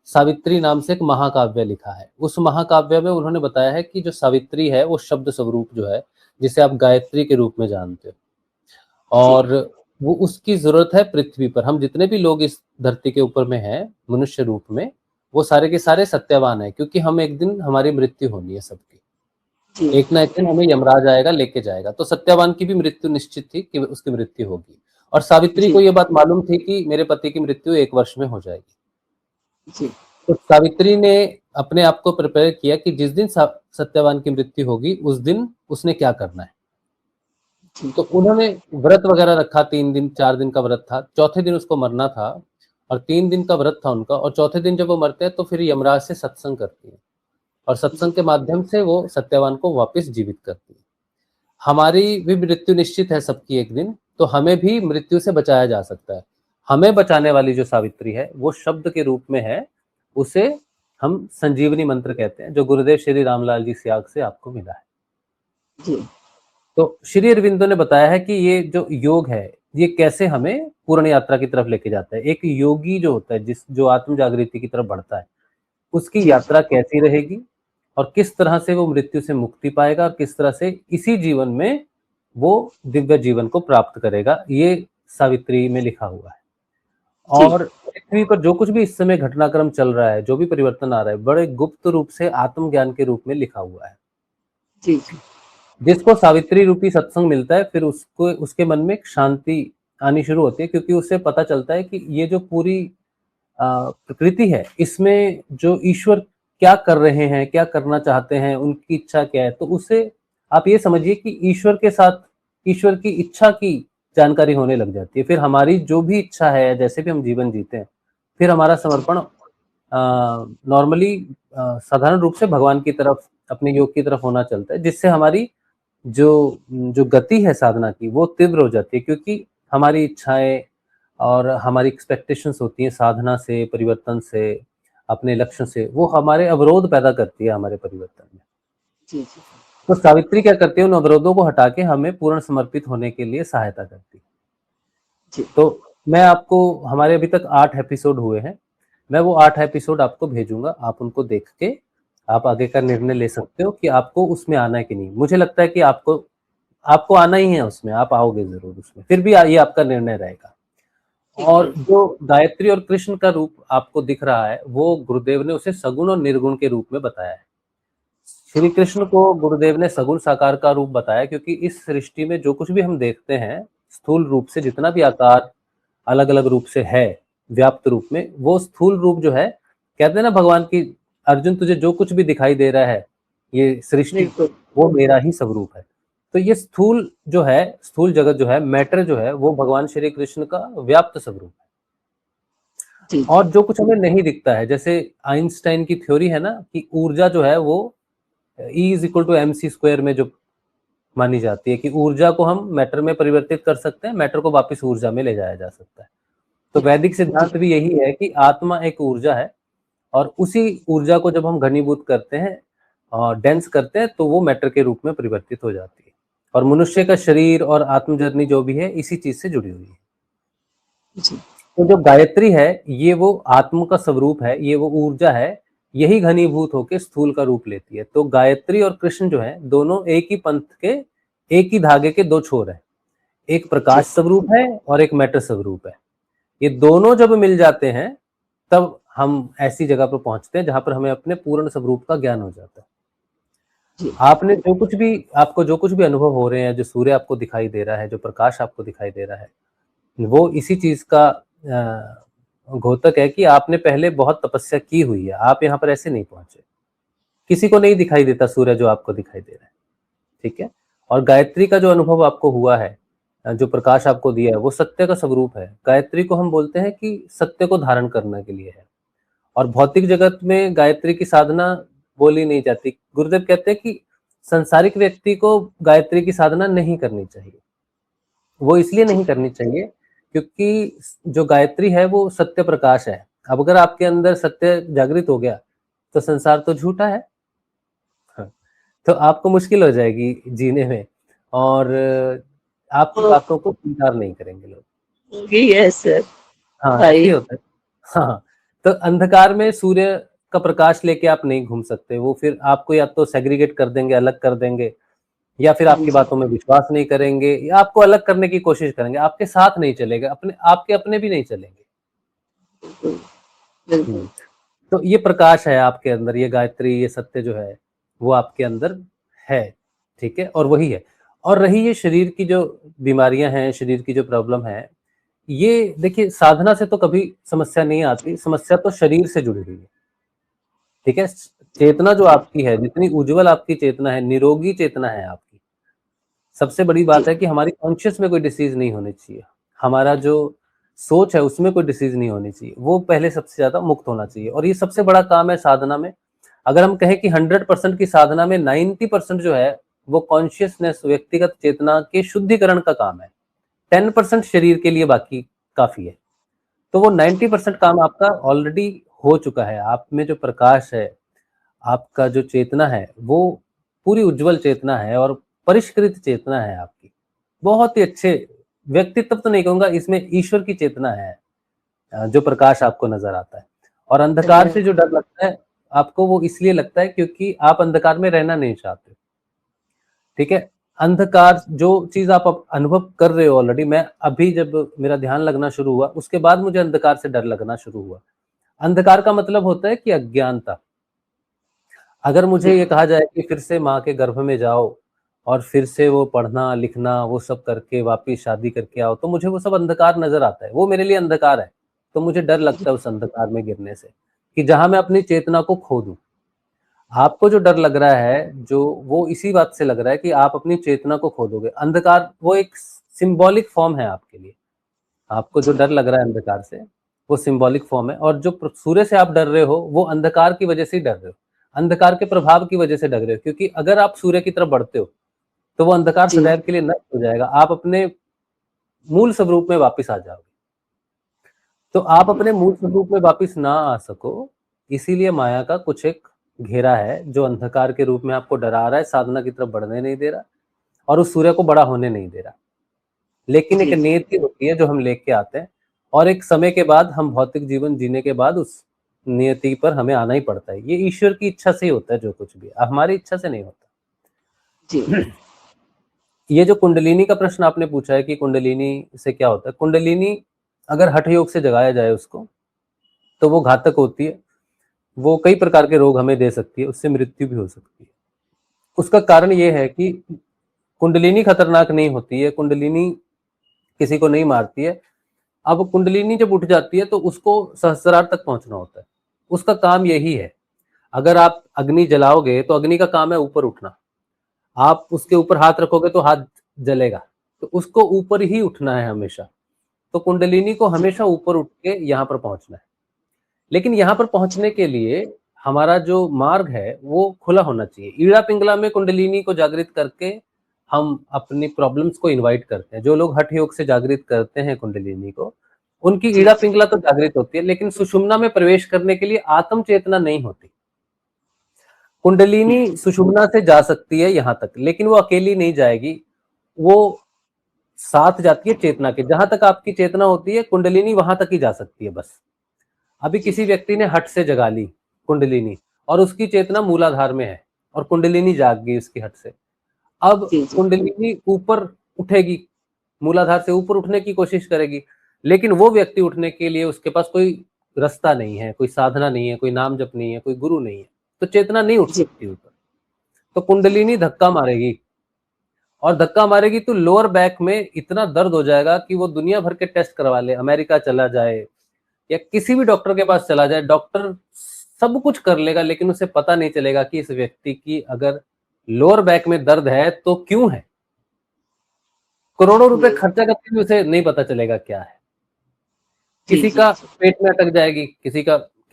सावित्री नाम से एक महाकाव्य लिखा है। उस महाकाव्य में उन्होंने बताया है कि जो सावित्री है वो शब्द स्वरूप जो है, जिसे आप गायत्री के रूप में जानते हो, जी और वो उसकी जरूरत है पृथ्वी पर। हम जितने भी लोग इस धरती के ऊपर में हैं मनुष्य रूप में, वो सारे के सारे सत्यवान है, क्योंकि हम एक दिन हमारी मृत्यु होनी है सबकी। जी एक ना एक दिन हमें यमराज आएगा, लेके जाएगा। तो सत्यवान की भी मृत्यु निश्चित थी कि उसकी मृत्यु होगी, और सावित्री जी को ये बात मालूम थी कि मेरे पति की मृत्यु 1 वर्ष में हो जाएगी। जी तो सावित्री ने अपने आप को प्रिपेयर किया कि जिस दिन सत्यवान की मृत्यु होगी उस दिन उसने क्या करना है। जी तो उन्होंने व्रत वगैरह रखा, 3 दिन 4 दिन का व्रत था, चौथे दिन उसको मरना था। और 3 दिन का व्रत था उनका, और चौथे दिन जब वो मरते हैं तो फिर यमराज से सत्संग करती है, और सत्संग के माध्यम से वो सत्यवान को वापस जीवित करती है। हमारी भी मृत्यु निश्चित है सबकी एक दिन, तो हमें भी मृत्यु से बचाया जा सकता है। हमें बचाने वाली जो सावित्री है वो शब्द के रूप में है, उसे हम संजीवनी मंत्र कहते हैं, जो गुरुदेव श्री रामलाल जी सियाग से आपको मिला है। जी तो श्री अरविंदो ने बताया है कि ये जो योग है ये कैसे हमें पूर्ण यात्रा की तरफ लेके जाता है। एक योगी जो होता है, जो आत्म जागृति की तरफ बढ़ता है, उसकी जी यात्रा कैसी रहेगी और किस तरह से वो मृत्यु से मुक्ति पाएगा और किस तरह से इसी जीवन में वो दिव्य जीवन को प्राप्त करेगा, ये सावित्री में लिखा हुआ है। जी और पृथ्वी पर जो कुछ भी इस समय घटनाक्रम चल रहा है, जो भी परिवर्तन आ रहा है, बड़े गुप्त रूप से आत्मज्ञान के रूप में लिखा हुआ है। जी जी जिसको सावित्री रूपी सत्संग मिलता है, फिर उसको उसके मन में एक शांति आनी शुरू होती है, क्योंकि उसे पता चलता है कि ये जो पूरी प्रकृति है, इसमें जो ईश्वर क्या कर रहे हैं, क्या करना चाहते हैं, उनकी इच्छा क्या है, तो उसे आप ये समझिए कि ईश्वर के साथ ईश्वर की इच्छा की जानकारी होने लग जाती है। फिर हमारी जो भी इच्छा है, जैसे भी हम जीवन जीते हैं, फिर हमारा समर्पण नॉर्मली साधारण रूप से भगवान की तरफ, अपने योग की तरफ होना चलता है, जिससे हमारी जो जो गति है साधना की वो तीव्र हो जाती है, क्योंकि हमारी इच्छाएं और हमारी एक्सपेक्टेशंस होती हैं साधना से, परिवर्तन से, अपने लक्ष्य से, वो हमारे अवरोध पैदा करती है हमारे परिवर्तन में। जी जी तो सावित्री क्या करती है, उन अवरोधों को हटा के हमें पूर्ण समर्पित होने के लिए सहायता करती है। जी तो मैं आपको, हमारे अभी तक 8 एपिसोड हुए हैं, मैं वो 8 एपिसोड आपको भेजूंगा, आप उनको देख के आप आगे का निर्णय ले सकते हो कि आपको उसमें आना है कि नहीं। मुझे लगता है कि आपको आपको आना ही है उसमें, आप आओगे जरूर उसमें, फिर भी ये आपका निर्णय रहेगा। और जो गायत्री और कृष्ण का रूप आपको दिख रहा है, वो गुरुदेव ने उसे सगुण और निर्गुण के रूप में बताया है। श्री कृष्ण को गुरुदेव ने सगुण साकार का रूप बताया, क्योंकि इस सृष्टि में जो कुछ भी हम देखते हैं स्थूल रूप से, जितना भी आकार अलग अलग रूप से है व्याप्त रूप में, वो स्थूल रूप जो है, कहते हैं ना भगवान की, अर्जुन तुझे जो कुछ भी दिखाई दे रहा है ये सृष्टि, वो मेरा ही स्वरूप है। तो ये स्थूल जो है, स्थूल जगत जो है, मैटर जो है, वो भगवान श्री कृष्ण का व्याप्त स्वरूप है। जी और जो कुछ हमें नहीं दिखता है, जैसे आइंस्टाइन की थ्योरी है ना कि ऊर्जा जो है वो E is equal to mc² में जो मानी जाती है, कि ऊर्जा को हम मैटर में परिवर्तित कर सकते हैं, मैटर को वापस ऊर्जा में ले जाया जा सकता है। तो वैदिक सिद्धांत भी यही है कि आत्मा एक ऊर्जा है, और उसी ऊर्जा को जब हम घनीभूत करते हैं और डेंस करते हैं, तो वो मैटर के रूप में परिवर्तित हो जाती है। और मनुष्य का शरीर और आत्मजर्नी जो भी है, इसी चीज से जुड़ी हुई है। जी तो जो गायत्री है, ये वो आत्म का स्वरूप है, ये वो ऊर्जा है, यही घनीभूत होकर स्थूल का रूप लेती है। तो गायत्री और कृष्ण जो है, दोनों एक ही पंथ के, एक ही धागे के दो छोर है, एक प्रकाश स्वरूप है और एक मैटर स्वरूप है। ये दोनों जब मिल जाते हैं, तब हम ऐसी जगह पर पहुंचते हैं जहां पर हमें अपने पूर्ण स्वरूप का ज्ञान हो जाता है। जी आपने जो कुछ भी, आपको जो कुछ भी अनुभव हो रहे हैं, जो सूर्य आपको दिखाई दे रहा है, जो प्रकाश आपको दिखाई दे रहा है, वो इसी चीज का घोतक है कि आपने पहले बहुत तपस्या की हुई है। आप यहाँ पर ऐसे नहीं पहुंचे, किसी को नहीं दिखाई देता सूर्य जो आपको दिखाई दे रहा है, ठीक है। और गायत्री का जो अनुभव आपको हुआ है, जो प्रकाश आपको दिया है, वो सत्य का स्वरूप है। गायत्री को हम बोलते हैं कि सत्य को धारण करने के लिए है। और भौतिक जगत में गायत्री की साधना बोली नहीं जाती। गुरुदेव कहते हैं कि संसारिक व्यक्ति को गायत्री की साधना नहीं करनी चाहिए। वो इसलिए नहीं करनी चाहिए क्योंकि जो गायत्री है वो सत्य प्रकाश है। अब अगर आपके अंदर सत्य जागृत हो गया तो संसार तो झूठा है, हाँ। तो आपको मुश्किल हो जाएगी जीने में, और आपकी बातों को स्वीकार नहीं करेंगे लोग। है सर। हाँ, ऐसे भाई ही होता है। हाँ, तो अंधकार में सूर्य का प्रकाश लेके आप नहीं घूम सकते। वो फिर आपको या तो सेग्रीगेट कर देंगे, अलग कर देंगे, या फिर आपकी बातों में विश्वास नहीं करेंगे, या आपको अलग करने की कोशिश करेंगे, आपके साथ नहीं चलेगा, अपने आपके अपने भी नहीं चलेंगे। तो ये प्रकाश है आपके अंदर, ये गायत्री, ये सत्य जो है वो आपके अंदर है, ठीक है। और वही है। और रही ये शरीर की जो बीमारियां हैं, शरीर की जो प्रॉब्लम है, ये देखिए साधना से तो कभी समस्या नहीं आती, समस्या तो शरीर से जुड़ी हुई है, ठीक है। चेतना जो आपकी है, जितनी उज्जवल आपकी चेतना है, निरोगी चेतना है आपकी, सबसे बड़ी बात है कि हमारी कॉन्शियस में कोई डिसीज नहीं होनी चाहिए। हमारा जो सोच है उसमें कोई डिसीज नहीं होनी चाहिए, वो पहले सबसे ज्यादा मुक्त होना चाहिए। और ये सबसे बड़ा काम है साधना में। अगर हम कहें कि 100% की साधना में 90% जो है वो कॉन्शियसनेस, व्यक्तिगत चेतना के शुद्धिकरण का काम है, 10% शरीर के लिए बाकी काफी है। तो वो 90% काम आपका ऑलरेडी हो चुका है। आप में जो प्रकाश है, आपका जो चेतना है, वो पूरी उज्जवल चेतना है और परिष्कृत चेतना है आपकी। बहुत ही अच्छे व्यक्तित्व तो नहीं कहूंगा, इसमें ईश्वर की चेतना है जो प्रकाश आपको नजर आता है। और अंधकार से धन्यवाद। जो डर लगता है आपको, वो इसलिए लगता है क्योंकि आप अंधकार में रहना नहीं चाहते। ठीक है, अंधकार जो चीज आप अनुभव कर रहे हो ऑलरेडी, मैं अभी जब मेरा ध्यान लगना शुरू हुआ उसके बाद मुझे अंधकार से डर लगना शुरू हुआ। अंधकार का मतलब होता है कि अज्ञानता। अगर मुझे जी ये कहा जाए कि फिर से माँ के गर्भ में जाओ और फिर से वो पढ़ना लिखना वो सब करके वापिस शादी करके आओ, तो मुझे वो सब अंधकार नजर आता है, वो मेरे लिए अंधकार है। तो मुझे डर जी लगता है उस अंधकार में गिरने से, कि जहां मैं अपनी चेतना को खो दूं। आपको जो डर लग रहा है, जो वो इसी बात से लग रहा है कि आप अपनी चेतना को खो दोगे। अंधकार वो एक सिंबॉलिक फॉर्म है आपके लिए। आपको जो डर लग रहा है अंधकार से, वो सिंबॉलिक फॉर्म है। और जो सूर्य से आप डर रहे हो, वो अंधकार की वजह से ही डर रहे हो, अंधकार के प्रभाव की वजह से डर रहे हो। क्योंकि अगर आप सूर्य की तरफ बढ़ते हो तो वो अंधकार जी सदैव के लिए नष्ट हो जाएगा, आप अपने मूल स्वरूप में वापस आ जाओगे। तो आप जी अपने मूल स्वरूप में वापस ना आ सको, इसीलिए माया का कुछ एक घेरा है जो अंधकार के रूप में आपको डरा रहा है, साधना की तरफ बढ़ने नहीं दे रहा और उस सूर्य को बड़ा होने नहीं दे रहा। लेकिन एक जी जी नियति होती है जो हम लेके आते हैं, और एक समय के बाद हम भौतिक जीवन जीने के बाद उस नियति पर हमें आना ही पड़ता है। ये ईश्वर की इच्छा से ही होता है, जो कुछ भी हमारी इच्छा से नहीं होता। जी ये जो कुंडलिनी का प्रश्न आपने पूछा है कि कुंडलिनी से क्या होता है, कुंडलिनी अगर हठ योग से जगाया जाए उसको, तो वो घातक होती है। वो कई प्रकार के रोग हमें दे सकती है, उससे मृत्यु भी हो सकती है। उसका कारण ये है कि कुंडलिनी खतरनाक नहीं होती है, कुंडलिनी किसी को नहीं मारती है। अब कुंडलिनी जब उठ जाती है तो उसको सहस्रार तक पहुंचना होता है, उसका काम यही है। अगर आप अग्नि जलाओगे तो अग्नि का काम है ऊपर उठना, आप उसके ऊपर हाथ रखोगे तो हाथ जलेगा, तो उसको ऊपर ही उठना है हमेशा। तो कुंडलिनी को जी हमेशा ऊपर उठ के यहाँ पर पहुंचना है। लेकिन यहाँ पर पहुंचने के लिए हमारा जो मार्ग है वो खुला होना चाहिए। ईड़ा पिंगला में कुंडलिनी को जागृत करके हम अपनी प्रॉब्लम्स को इनवाइट करते हैं। जो लोग हठ योग से जागृत करते हैं कुंडलिनी को, उनकी जी ईड़ा पिंगला तो जागृत होती है, लेकिन सुषुम्ना में प्रवेश करने के लिए आत्म चेतना नहीं होती। कुंडलिनी सुषुम्ना से जा सकती है यहाँ तक, लेकिन वो अकेली नहीं जाएगी, वो साथ जाती है चेतना के। जहां तक आपकी चेतना होती है कुंडलिनी वहां तक ही जा सकती है बस। अभी जी किसी व्यक्ति ने हट से जगा ली कुंडलिनी, और उसकी चेतना मूलाधार में है और कुंडलिनी जाग गई उसकी हट से। अब जी जी कुंडलिनी ऊपर उठेगी, मूलाधार से ऊपर उठने की कोशिश करेगी, लेकिन वो व्यक्ति उठने के लिए उसके पास कोई रास्ता नहीं है, कोई साधना नहीं है, कोई नाम जप नहीं है, कोई गुरु नहीं है, तो चेतना नहीं उठ जी सकती ऊपर। तो कुंडलिनी धक्का मारेगी, और धक्का मारेगी तो लोअर बैक में इतना दर्द हो जाएगा कि वो दुनिया भर के टेस्ट करवा ले, अमेरिका चला जाए या किसी भी डॉक्टर के पास चला जाए, डॉक्टर सब कुछ कर लेगा, लेकिन उसे पता नहीं चलेगा कि इस व्यक्ति की अगर लोअर बैक में दर्द है तो क्यों है। करोड़ों रुपए जी खर्चा करके भी उसे नहीं पता चलेगा क्या है। जी किसी जी का पेट में अटक जाएगी,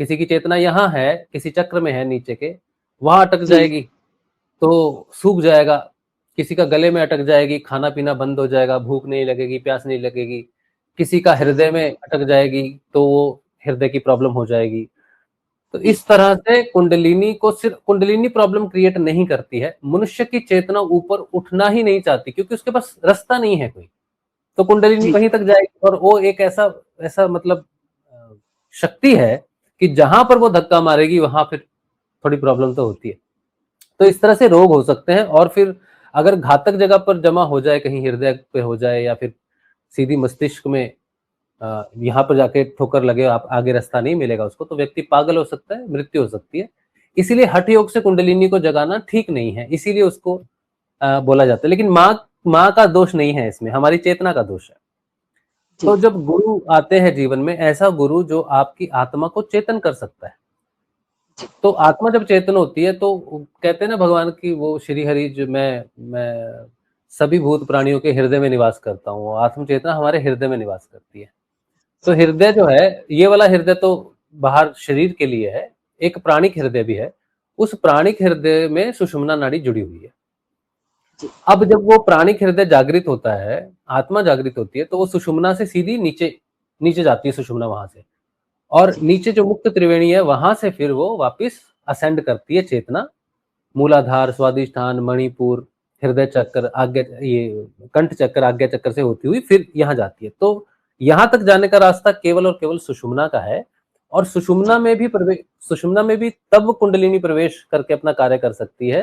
किसी की चेतना यहाँ है, किसी चक्र में है नीचे के, वहां अटक जी जाएगी तो सूख जाएगा। किसी का गले में अटक जाएगी, खाना पीना बंद हो जाएगा, भूख नहीं लगेगी, प्यास नहीं लगेगी। किसी का जी हृदय में अटक जाएगी तो वो हृदय की प्रॉब्लम हो जाएगी। तो जी इस तरह से कुंडलिनी को, सिर्फ कुंडलिनी प्रॉब्लम क्रिएट नहीं करती है, मनुष्य की चेतना ऊपर उठना ही नहीं चाहती क्योंकि उसके पास रास्ता नहीं है कोई। तो कुंडलिनी जी वहीं तक जाएगी, और वो एक ऐसा ऐसा मतलब शक्ति है कि जहां पर वो धक्का मारेगी वहां फिर थोड़ी प्रॉब्लम तो होती है। तो इस तरह से रोग हो सकते हैं। और फिर अगर घातक जगह पर जमा हो जाए, कहीं हृदय पे हो जाए या फिर सीधी मस्तिष्क में, यहाँ पर जाके ठोकर लगे, आप आगे रास्ता नहीं मिलेगा उसको, तो व्यक्ति पागल हो सकता है, मृत्यु हो सकती है। इसीलिए हठ योग से कुंडलिनी को जगाना ठीक नहीं है, इसीलिए उसको बोला जाता है। लेकिन माँ का दोष नहीं है इसमें, हमारी चेतना का दोष है। जी तो जब गुरु आते हैं जीवन में, ऐसा गुरु जो आपकी आत्मा को चेतन कर सकता है, तो आत्मा जब चेतन होती है तो कहते हैं ना भगवान की वो श्री हरि, जो मैं सभी भूत प्राणियों के हृदय में निवास करता हूँ, आत्म चेतना हमारे हृदय में निवास करती है। तो हृदय जो है, ये वाला हृदय तो बाहर शरीर के लिए है, एक प्राणिक हृदय भी है। उस प्राणिक हृदय में सुषुम्ना नाड़ी जुड़ी हुई है। अब जब वो प्राणिक हृदय जागृत होता है, आत्मा जागृत होती है, तो वो सुषुम्ना से सीधी नीचे नीचे जाती है सुषुम्ना वहां से, और नीचे जो मुक्त त्रिवेणी है वहां से फिर वो वापस असेंड करती है चेतना, मूलाधार, स्वादिष्ठान, मणिपुर, हृदय चक्र, आज्ञा, ये कंठ चक्र, आज्ञा चक्र से होती हुई फिर यहाँ जाती है। तो यहाँ तक जाने का रास्ता केवल और केवल सुषुम्ना का है। और सुषुम्ना में भी तब कुंडलिनी प्रवेश करके अपना कार्य कर सकती है,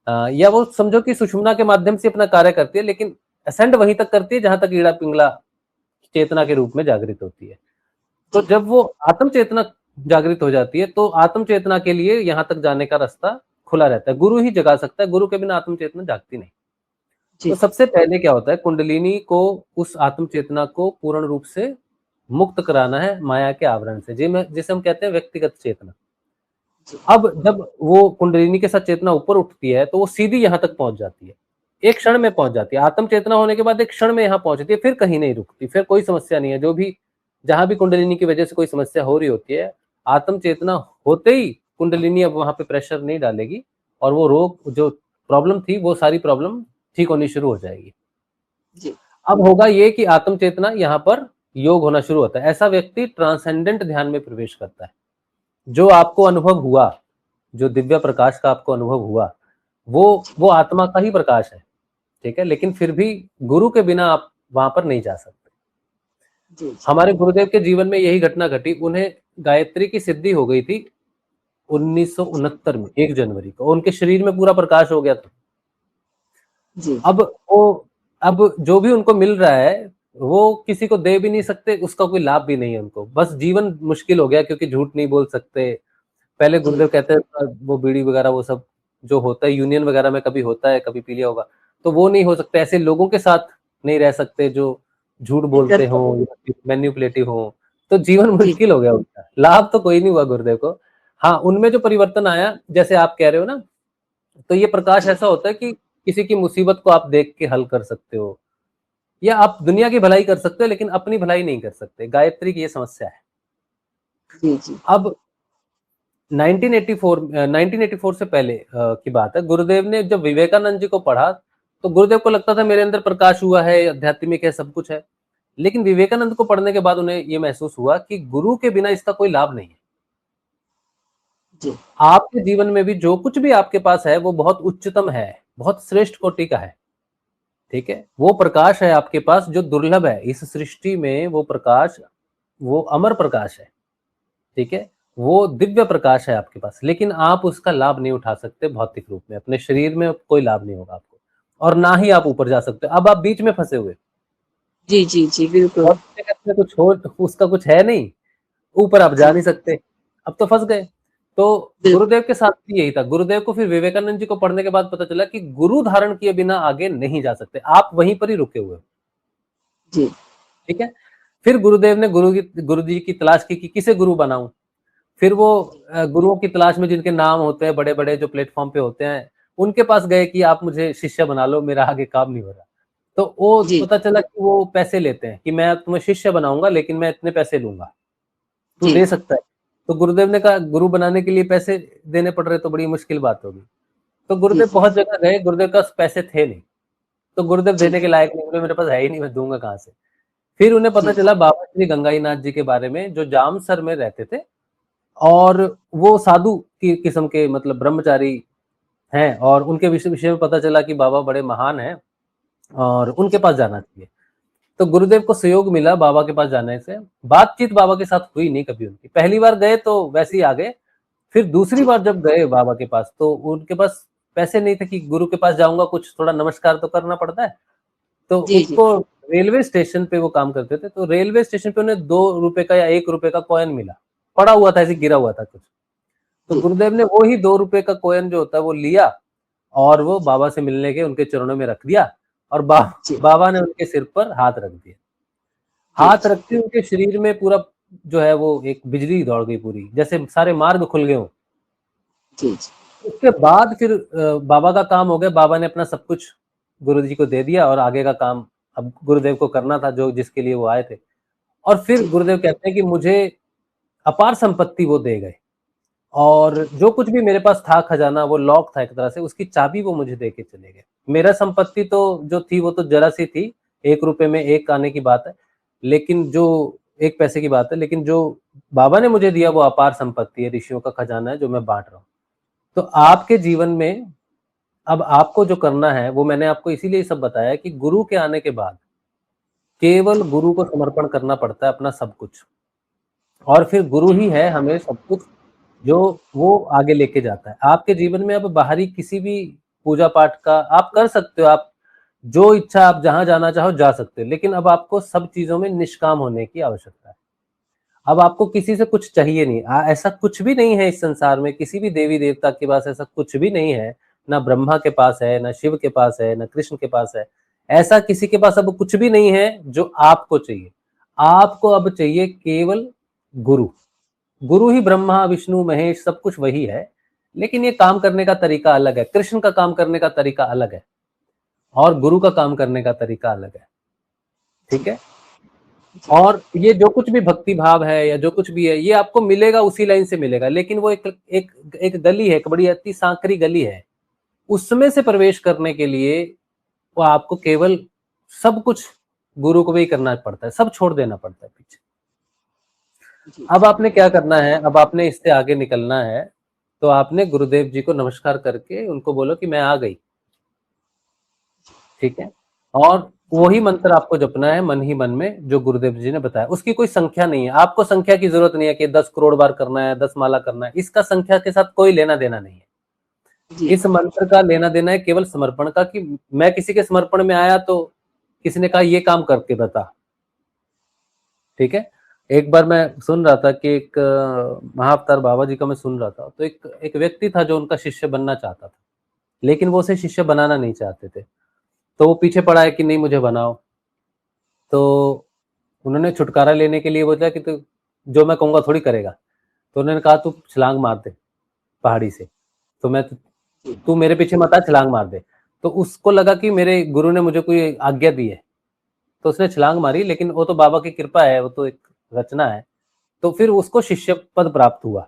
या वो समझो कि सुषुम्ना के माध्यम से अपना कार्य करती है, लेकिन असेंड वहीं तक करती है जहां तक ईड़ा पिंगला चेतना के रूप में जागृत होती है। तो जब वो आत्म चेतना जागृत हो जाती है, तो आत्म चेतना के लिए यहां तक जाने का रास्ता खुला रहता है। गुरु ही जगा सकता है, गुरु के बिना आत्म चेतना जागती नहीं। तो सबसे पहले क्या होता है, कुंडलिनी को, उस आत्म चेतना को पूर्ण रूप से मुक्त कराना है माया के आवरण से, जिसे हम कहते हैं व्यक्तिगत चेतना। अब जब वो कुंडलिनी के साथ चेतना ऊपर उठती है, तो वो सीधी यहां तक पहुंच जाती है, एक क्षण में पहुंच जाती है। आत्म चेतना होने के बाद एक क्षण में यहाँ पहुंचती है, फिर कहीं नहीं रुकती, फिर कोई समस्या नहीं है। जो भी, जहां भी कुंडलिनी की वजह से कोई समस्या हो रही होती है, आत्म चेतना होते ही कुंडलिनी अब वहां पे प्रेशर नहीं डालेगी, और वो रोग, जो प्रॉब्लम थी, वो सारी प्रॉब्लम ठीक होनी शुरू हो जाएगी। अब होगा ये कि आत्म चेतना यहाँ पर योग होना शुरू होता है। ऐसा व्यक्ति ट्रांसेंडेंट ध्यान में प्रवेश करता है। जो आपको अनुभव हुआ, जो दिव्य प्रकाश का आपको अनुभव हुआ, वो आत्मा का ही प्रकाश है, ठीक है, लेकिन फिर भी गुरु के बिना आप वहां पर नहीं जा सकते। हमारे गुरुदेव के जीवन में यही घटना घटी। उन्हें गायत्री की सिद्धि हो गई थी 1969 में 1 जनवरी को। उनके शरीर में पूरा प्रकाश हो गया था। अब जो भी उनको मिल रहा है वो किसी को दे भी नहीं सकते, उसका कोई लाभ भी नहीं है उनको। बस जीवन मुश्किल हो गया, क्योंकि झूठ नहीं बोल सकते। पहले गुरुदेव कहते हैं वो बीड़ी वगैरह, वो सब जो होता है यूनियन वगैरह में कभी होता है, कभी पी लिया होगा, तो वो नहीं हो सकता। ऐसे लोगों के साथ नहीं रह सकते जो झूठ बोलते हो, मैन्युपुलेटिव हो। तो जीवन मुश्किल हो गया उनका, लाभ तो कोई नहीं हुआ गुरुदेव को। हाँ, उनमें जो परिवर्तन आया, जैसे आप कह रहे हो ना, तो ये प्रकाश ऐसा होता है कि किसी की मुसीबत को आप देख के हल कर सकते हो, या आप दुनिया की भलाई कर सकते हो, लेकिन अपनी भलाई नहीं कर सकते। गायत्री की ये समस्या है। अब 1984 से पहले की बात है। गुरुदेव ने जब विवेकानंद जी को पढ़ा, तो गुरुदेव को लगता था मेरे अंदर प्रकाश हुआ है, आध्यात्मिक है, सब कुछ है। लेकिन विवेकानंद को पढ़ने के बाद उन्हें यह महसूस हुआ कि गुरु के बिना इसका कोई लाभ नहीं है। आपके जीवन में भी जो कुछ भी आपके पास है, वो बहुत उच्चतम है, बहुत श्रेष्ठ कोटि का है, ठीक है। वो प्रकाश है आपके पास जो दुर्लभ है इस सृष्टि में। वो प्रकाश, वो अमर प्रकाश है, ठीक है, वो दिव्य प्रकाश है आपके पास, लेकिन आप उसका लाभ नहीं उठा सकते भौतिक रूप में। अपने शरीर में कोई लाभ नहीं होगा आपको, और ना ही आप ऊपर जा सकते। अब आप बीच में फंसे हुए। जी बिल्कुल। कुछ हो, उसका कुछ है नहीं, ऊपर आप जा नहीं सकते, अब तो फंस गए। तो गुरुदेव के साथ भी यही था। गुरुदेव को फिर विवेकानंद जी को पढ़ने के बाद पता चला कि गुरु धारण किए बिना आगे नहीं जा सकते, आप वहीं पर ही रुके हुए, ठीक है। फिर गुरुदेव ने गुरु जी की तलाश की कि किसे गुरु बनाऊं। फिर वो गुरुओं की तलाश में, जिनके नाम होते हैं बड़े बड़े, जो प्लेटफॉर्म पे होते हैं, उनके पास गए कि आप मुझे शिष्य बना लो, मेरा आगे काम नहीं हो रहा। तो वो पता चला कि वो पैसे लेते हैं, कि मैं तुम्हें शिष्य बनाऊंगा, लेकिन मैं इतने पैसे लूंगा, तू दे सकता है। तो गुरुदेव ने कहा गुरु बनाने के लिए पैसे देने पड़ रहे तो बड़ी मुश्किल बात होगी। तो गुरुदेव बहुत जगह गए, गुरुदेव के पास पैसे थे नहीं, तो गुरुदेव देने के लायक नहीं, बोले मेरे पास है ही नहीं, मैं दूंगा कहाँ से। फिर उन्हें पता चला बाबा श्री गंगाईनाथ जी के बारे में, जो जामसर में रहते थे, और वो साधु की किस्म के, मतलब ब्रह्मचारी हैं, और उनके विषय में पता चला कि बाबा बड़े महान हैं और उनके पास जाना चाहिए। तो गुरुदेव को सहयोग मिला बाबा के पास जाने से। बातचीत बाबा के साथ हुई नहीं कभी उनकी। पहली बार गए तो वैसे ही आ गए। फिर दूसरी बार जब गए बाबा के पास, तो उनके पास पैसे नहीं थे कि गुरु के पास जाऊंगा, कुछ थोड़ा नमस्कार तो करना पड़ता है। तो उनको रेलवे स्टेशन पे, वो काम करते थे, तो रेलवे स्टेशन पे उन्हें 2 रुपए का या 1 रुपए का कॉइन मिला, पड़ा हुआ था, ऐसे गिरा हुआ था कुछ। तो गुरुदेव ने वो ही 2 रुपए का कॉइन जो होता है वो लिया, और वो बाबा से मिलने के उनके चरणों में रख दिया, और बाबा ने उनके सिर पर हाथ रख दिया। हाथ रखते उनके शरीर में पूरा जो है वो एक बिजली दौड़ गई पूरी, जैसे सारे मार्ग खुल गए हों। उसके बाद फिर बाबा का काम हो गया। बाबा ने अपना सब कुछ गुरु जी को दे दिया, और आगे का काम अब गुरुदेव को करना था, जो जिसके लिए वो आए थे। और फिर गुरुदेव कहते हैं कि मुझे अपार संपत्ति वो दे गए, और जो कुछ भी मेरे पास था खजाना, वो लॉक था एक तरह से, उसकी चाबी वो मुझे दे के चले गए। मेरा संपत्ति तो जो थी वो तो जरा सी थी, 1 रुपए में 1 आने की बात है, लेकिन जो 1 पैसे की बात है, लेकिन जो बाबा ने मुझे दिया वो अपार संपत्ति है, ऋषियों का खजाना है जो मैं बांट रहा हूँ। तो आपके जीवन में अब आपको जो करना है, वो मैंने आपको इसीलिए सब बताया कि गुरु के आने के बाद केवल गुरु को समर्पण करना पड़ता है अपना सब कुछ, और फिर गुरु ही है हमें सब कुछ जो वो आगे लेके जाता है। आपके जीवन में अब बाहरी किसी भी पूजा पाठ का आप कर सकते हो, आप जो इच्छा, आप जहां जाना चाहो जा सकते हो, लेकिन अब आपको सब चीजों में निष्काम होने की आवश्यकता है। अब आपको किसी से कुछ चाहिए नहीं। ऐसा कुछ भी नहीं है इस संसार में, किसी भी देवी देवता के पास ऐसा कुछ भी नहीं है, ना ब्रह्मा के पास है, ना शिव के पास है, ना कृष्ण के पास है। ऐसा किसी के पास अब कुछ भी नहीं है जो आपको चाहिए। आपको अब चाहिए केवल गुरु। गुरु ही ब्रह्मा विष्णु महेश सब कुछ वही है, लेकिन ये काम करने का तरीका अलग है। कृष्ण का काम करने का तरीका अलग है और गुरु का काम करने का तरीका अलग है। ठीक है। और ये जो कुछ भी भक्ति भाव है या जो कुछ भी है, ये आपको मिलेगा उसी लाइन से मिलेगा, लेकिन वो एक गली है, एक बड़ी अति सांकरी गली है। उसमें से प्रवेश करने के लिए वो आपको केवल सब कुछ गुरु को भी करना पड़ता है, सब छोड़ देना पड़ता है पीछे। अब आपने क्या करना है, अब आपने इससे आगे निकलना है, तो आपने गुरुदेव जी को नमस्कार करके उनको बोलो कि मैं आ गई। ठीक है। और वही मंत्र आपको जपना है मन ही मन में जो गुरुदेव जी ने बताया। उसकी कोई संख्या नहीं है, आपको संख्या की जरूरत नहीं है कि 10 करोड़ बार करना है, 10 माला करना है। इसका संख्या के साथ कोई लेना देना नहीं है। इस मंत्र का लेना देना है केवल समर्पण का, कि मैं किसी के समर्पण में आया तो किसी ने कहा ये काम करके बता। ठीक है। एक बार मैं सुन रहा था कि एक महाअवतार बाबा जी का मैं सुन रहा था, तो एक व्यक्ति था जो उनका शिष्य बनना चाहता था, लेकिन वो उसे शिष्य बनाना नहीं चाहते थे। तो वो पीछे पड़ा है कि नहीं मुझे बनाओ। तो उन्होंने छुटकारा लेने के लिए बोला कि तू जो मैं कहूंगा थोड़ी करेगा। तो उन्होंने कहा तू छलांग मार दे पहाड़ी से, तो मैं तू मेरे पीछे मत आ, छलांग मार दे। तो उसको लगा कि मेरे गुरु ने मुझे कोई आज्ञा दी है, तो उसने छलांग मारी, लेकिन वो तो बाबा की कृपा है, वो तो एक रचना है। तो फिर उसको शिष्य पद प्राप्त हुआ।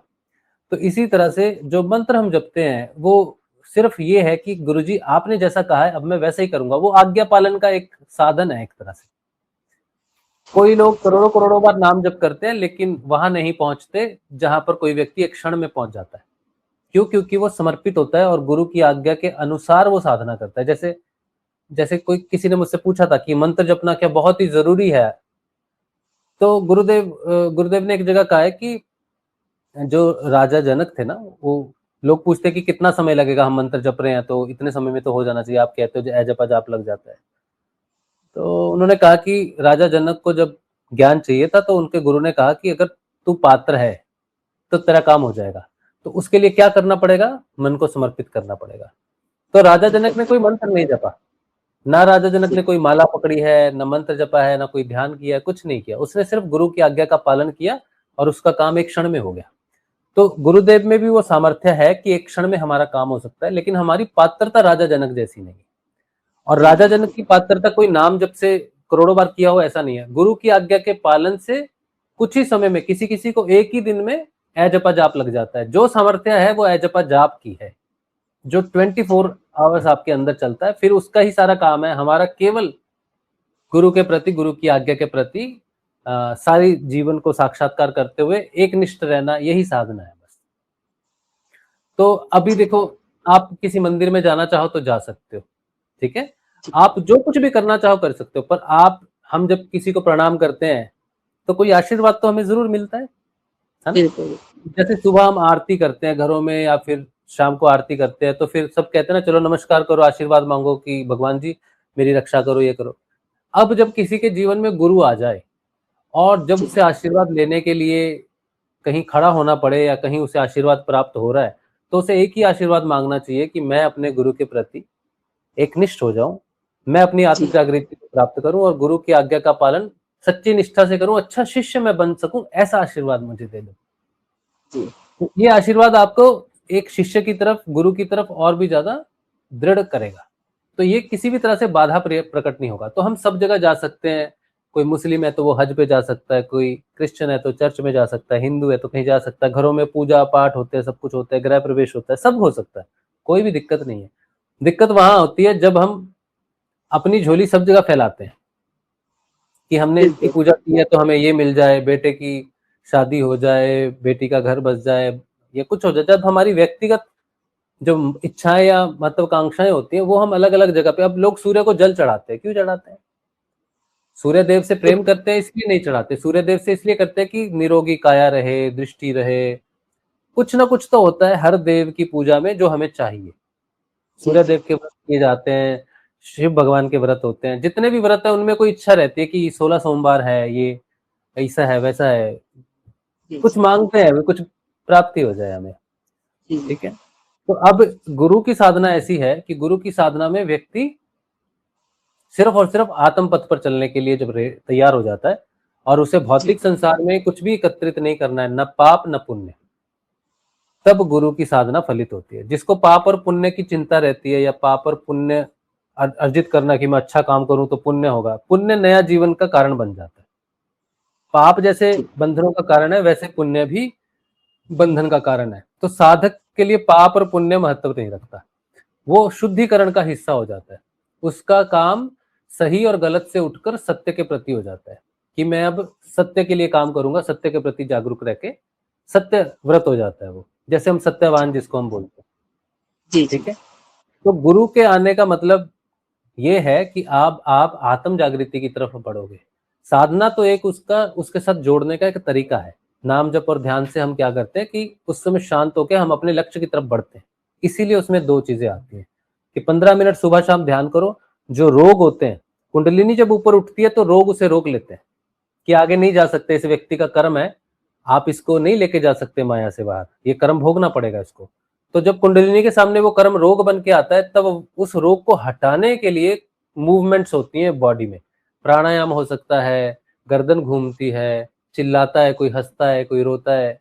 तो इसी तरह से जो मंत्र हम जपते हैं वो सिर्फ ये है कि गुरुजी आपने जैसा कहा है अब मैं वैसा ही करूंगा। वो आज्ञा पालन का एक साधन है एक तरह से। कोई लोग करोड़ों करोड़ों बार नाम जप करते हैं लेकिन वहां नहीं पहुंचते जहां पर कोई व्यक्ति एक क्षण में पहुंच जाता है। क्यों? क्योंकि वो समर्पित होता है और गुरु की आज्ञा के अनुसार वो साधना करता है। जैसे जैसे कोई किसी ने मुझसे पूछा था कि मंत्र जपना क्या बहुत ही जरूरी है, तो गुरुदेव ने एक जगह कहा है कि जो राजा जनक थे ना, वो लोग पूछते कि कितना समय लगेगा, हम मंत्र जप रहे हैं तो इतने समय में तो हो जाना चाहिए, आप कहते हो जो जपा जाप लग जाता है। तो उन्होंने कहा कि राजा जनक को जब ज्ञान चाहिए था तो उनके गुरु ने कहा कि अगर तू पात्र है तो तेरा काम हो जाएगा, तो उसके लिए क्या करना पड़ेगा? मन को समर्पित करना पड़ेगा। तो राजा जनक ने कोई मंत्र नहीं जपा, ना राजा जनक ने कोई माला पकड़ी है, ना मंत्र जपा है, ना कोई ध्यान किया है, कुछ नहीं किया। उसने सिर्फ गुरु की आज्ञा का पालन किया और उसका काम एक क्षण में हो गया। तो गुरुदेव में भी वो सामर्थ्य है कि एक क्षण में हमारा काम हो सकता है, लेकिन हमारी पात्रता राजा जनक जैसी नहीं। और राजा जनक की पात्रता कोई नाम जब से करोड़ों बार किया हो ऐसा नहीं है। गुरु की आज्ञा के पालन से कुछ ही समय में, किसी किसी को एक ही दिन में जपा जाप लग जाता है। जो सामर्थ्य है वो जपा जाप की है, जो 24 आवर्स आपके अंदर चलता है, फिर उसका ही सारा काम है। हमारा केवल गुरु के प्रति, गुरु की आज्ञा के प्रति सारी जीवन को साक्षात्कार करते हुए एक निष्ठ रहना, यही साधना है बस। तो अभी देखो, आप किसी मंदिर में जाना चाहो तो जा सकते हो, ठीक है, आप जो कुछ भी करना चाहो कर सकते हो, पर हम जब किसी को प्रणाम करते हैं तो कोई आशीर्वाद तो हमें जरूर मिलता है ना। जैसे सुबह हम आरती करते हैं घरों में या फिर शाम को आरती करते हैं, तो फिर सब कहते हैं ना चलो नमस्कार करो, आशीर्वाद मांगो कि भगवान जी मेरी रक्षा करो, ये करो। अब जब किसी के जीवन में गुरु आ जाए और जब उसे आशीर्वाद लेने के लिए कहीं खड़ा होना पड़े या कहीं उसे आशीर्वाद प्राप्त हो रहा है, तो उसे एक ही आशीर्वाद मांगना चाहिए कि मैं अपने गुरु के प्रति एकनिष्ठ हो जाऊं, मैं अपनी आत्म जागृति को प्राप्त करूं और गुरु की आज्ञा का पालन सच्ची निष्ठा से करूं, अच्छा शिष्य मैं बन सकूं, ऐसा आशीर्वाद मुझे दे दो। तो ये आशीर्वाद आपको एक शिष्य की तरफ, गुरु की तरफ और भी ज्यादा दृढ़ करेगा। तो ये किसी भी तरह से बाधा प्रकट नहीं होगा। तो हम सब जगह जा सकते हैं, कोई मुस्लिम है तो वो हज पे जा सकता है, कोई क्रिश्चियन है तो चर्च में जा सकता है, हिंदू है तो कहीं जा सकता है, घरों में पूजा पाठ होते हैं, सब कुछ होता है, गृह प्रवेश होता है, सब हो सकता है, कोई भी दिक्कत नहीं है। दिक्कत वहां होती है जब हम अपनी झोली सब जगह फैलाते हैं कि हमने इसकी बिल्कुल। पूजा की है तो हमें ये मिल जाए, बेटे की शादी हो जाए, बेटी का घर बस जाए, या कुछ हो जाए। जब हमारी व्यक्तिगत जो इच्छाएं या महत्वाकांक्षाएं होती हैं वो हम अलग अलग जगह पे, अब लोग सूर्य को जल चढ़ाते हैं, क्यों चढ़ाते हैं? सूर्य देव से तो प्रेम करते हैं इसलिए नहीं चढ़ाते, सूर्य देव से इसलिए करते हैं कि निरोगी काया रहे, दृष्टि रहे। कुछ ना कुछ तो होता है हर देव की पूजा में जो हमें चाहिए। जी सूर्य जी। देव के व्रत किए जाते हैं, शिव भगवान के व्रत होते हैं, जितने भी व्रत है उनमें कोई इच्छा रहती है कि 16 सोमवार है, ये ऐसा है वैसा है, जी कुछ जी। मांगते हैं, कुछ प्राप्ति हो जाए हमें। जी ठीक है। तो अब गुरु की साधना ऐसी है कि गुरु की साधना में व्यक्ति सिर्फ और सिर्फ आत्म पथ पर चलने के लिए जब तैयार हो जाता है और उसे जी। भौतिक संसार में कुछ भी एकत्रित नहीं करना है, न पाप न पुण्य, तब गुरु की साधना फलित होती है। जिसको पाप और पुण्य की चिंता रहती है या पाप और पुण्य अर्जित करना कि मैं अच्छा काम करूं तो पुण्य होगा, पुण्य नया जीवन का कारण बन जाता है। पाप जैसे जी बंधनों का कारण है वैसे पुण्य भी बंधन का कारण है। तो साधक के लिए पाप और पुण्य महत्व नहीं रखता, वो शुद्धिकरण का हिस्सा हो जाता है। उसका काम सही और गलत से उठकर सत्य के प्रति हो जाता है कि मैं अब सत्य के लिए काम करूंगा, सत्य के प्रति जागरूक रह के सत्य व्रत हो जाता है वो, जैसे हम सत्यवान जिसको हम बोलते हैं। जी। जी ठीक है। तो गुरु के आने का मतलब ये है कि आप आत्म जागृति की तरफ बढ़ोगे। साधना तो एक उसका उसके साथ जोड़ने का एक तरीका है। नाम जप और ध्यान से हम क्या करते हैं कि उस समय शांत होकर हम अपने लक्ष्य की तरफ बढ़ते हैं। इसीलिए उसमें दो चीजें आती हैं कि 15 मिनट सुबह शाम ध्यान करो। जो रोग होते हैं, कुंडलिनी जब ऊपर उठती है तो रोग उसे रोक लेते हैं कि आगे नहीं जा सकते, इस व्यक्ति का कर्म है, आप इसको नहीं लेके जा सकते माया से बाहर, ये कर्म भोगना पड़ेगा इसको। तो जब कुंडलिनी के सामने वो कर्म रोग बन के आता है तब उस रोग को हटाने के लिए मूवमेंट्स होती हैं बॉडी में। प्राणायाम हो सकता है, गर्दन घूमती है, चिल्लाता है, कोई हंसता है, कोई रोता है।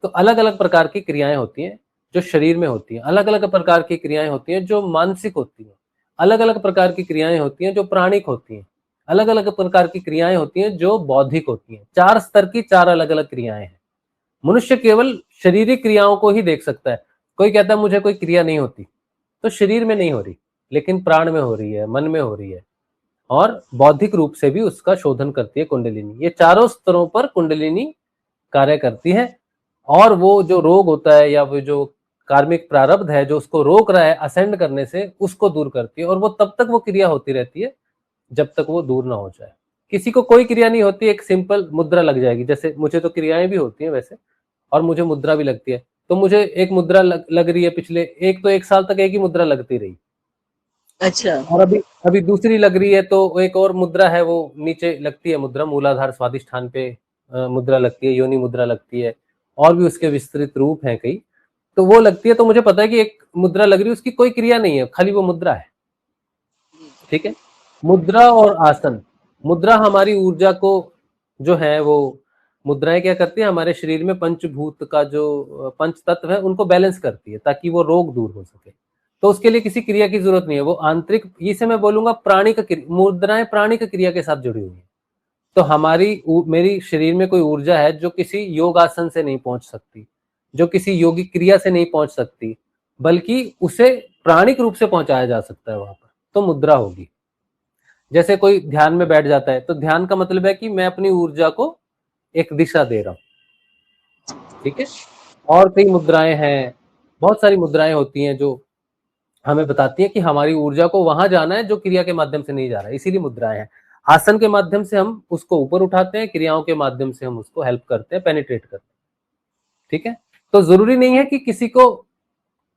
तो अलग अलग प्रकार की क्रियाएं होती हैं जो शरीर में होती हैं, अलग अलग प्रकार की क्रियाएं होती हैं जो मानसिक होती हैं, अलग अलग प्रकार की क्रियाएं होती हैं जो प्राणिक होती हैं, अलग अलग प्रकार की क्रियाएं होती हैं जो बौद्धिक होती हैं। 4 स्तर की 4 अलग अलग क्रियाएं हैं। मनुष्य केवल शारीरिक क्रियाओं को ही देख सकता है। कोई कहता है मुझे कोई क्रिया नहीं होती, तो शरीर में नहीं हो रही, लेकिन प्राण में हो रही है, मन में हो रही है, और बौद्धिक रूप से भी उसका शोधन करती है कुंडलिनी। ये चारों स्तरों पर कुंडलिनी कार्य करती है। और वो जो रोग होता है या वो जो कार्मिक प्रारब्ध है जो उसको रोक रहा है असेंड करने से, उसको दूर करती है। और वो तब तक वो क्रिया होती रहती है जब तक वो दूर ना हो जाए। किसी को कोई क्रिया नहीं होती, एक सिंपल मुद्रा लग जाएगी। जैसे मुझे तो क्रियाएं भी होती हैं वैसे, और मुझे मुद्रा भी लगती है। तो मुझे एक मुद्रा लग रही है, पिछले एक साल तक एक ही मुद्रा लगती रही, अच्छा। और अभी अभी दूसरी लग रही है। तो एक और मुद्रा है, वो नीचे लगती है मुद्रा, मूलाधार स्वादिष्ठान पे मुद्रा लगती है, योनि मुद्रा लगती है, और भी उसके विस्तृत रूप हैं कई। तो वो लगती है तो मुझे पता है कि एक मुद्रा लग रही है, उसकी कोई क्रिया नहीं है, खाली वो मुद्रा है। ठीक है। मुद्रा और आसन, मुद्रा हमारी ऊर्जा को जो है वो, मुद्राएं क्या करती है, हमारे शरीर में पंचभूत का जो पंच तत्व है उनको बैलेंस करती है ताकि वो रोग दूर हो सके। तो उसके लिए किसी क्रिया की जरूरत नहीं है, वो आंतरिक, इसे मैं बोलूंगा प्राणिक मुद्राएं प्राणिक क्रिया के साथ जुड़ी हुई है। तो मेरी शरीर में कोई ऊर्जा है जो किसी योग आसन से नहीं पहुंच सकती, जो किसी योगिक क्रिया से नहीं पहुंच सकती, बल्कि उसे प्राणिक रूप से पहुंचाया जा सकता है वहां पर, तो मुद्रा होगी। जैसे कोई ध्यान में बैठ जाता है तो ध्यान का मतलब है कि मैं अपनी ऊर्जा को एक दिशा दे रहा हूं। ठीक है। और कई मुद्राएं हैं, बहुत सारी मुद्राएं होती हैं जो हमें बताती हैं कि हमारी ऊर्जा को वहां जाना है जो क्रिया के माध्यम से नहीं जा रहा है, इसीलिए मुद्राएं हैं। आसन के माध्यम से हम उसको ऊपर उठाते हैं, क्रियाओं के माध्यम से हम उसको हेल्प करते हैं, पेनिट्रेट करते हैं। ठीक है। तो जरूरी नहीं है कि किसी को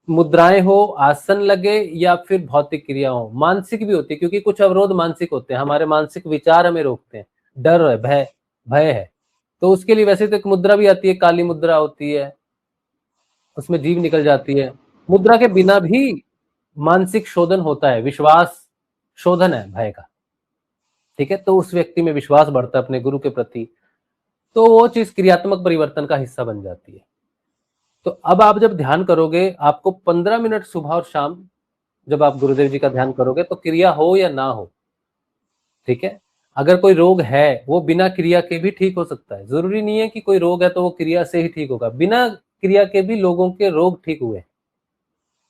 मुद्राएं हो, आसन लगे, या फिर भौतिक क्रिया हो, मानसिक भी होती है, क्योंकि कुछ अवरोध मानसिक होते हैं, हमारे मानसिक विचार हमें रोकते हैं, डर है, भय भय है। तो उसके लिए वैसे तो एक मुद्रा भी आती है, काली मुद्रा होती है, उसमें जीव निकल जाती है। मुद्रा के बिना भी मानसिक शोधन होता है, विश्वास शोधन है भय का। ठीक है। तो उस व्यक्ति में विश्वास बढ़ता है अपने गुरु के प्रति, तो वो चीज क्रियात्मक परिवर्तन का हिस्सा बन जाती है। तो अब आप जब ध्यान करोगे, आपको 15 मिनट सुबह और शाम जब आप गुरुदेव जी का ध्यान करोगे, तो क्रिया हो या ना हो, ठीक है, अगर कोई रोग है वो बिना क्रिया के भी ठीक हो सकता है। जरूरी नहीं है कि कोई रोग है तो वो क्रिया से ही ठीक होगा, बिना क्रिया के भी लोगों के रोग ठीक हुए।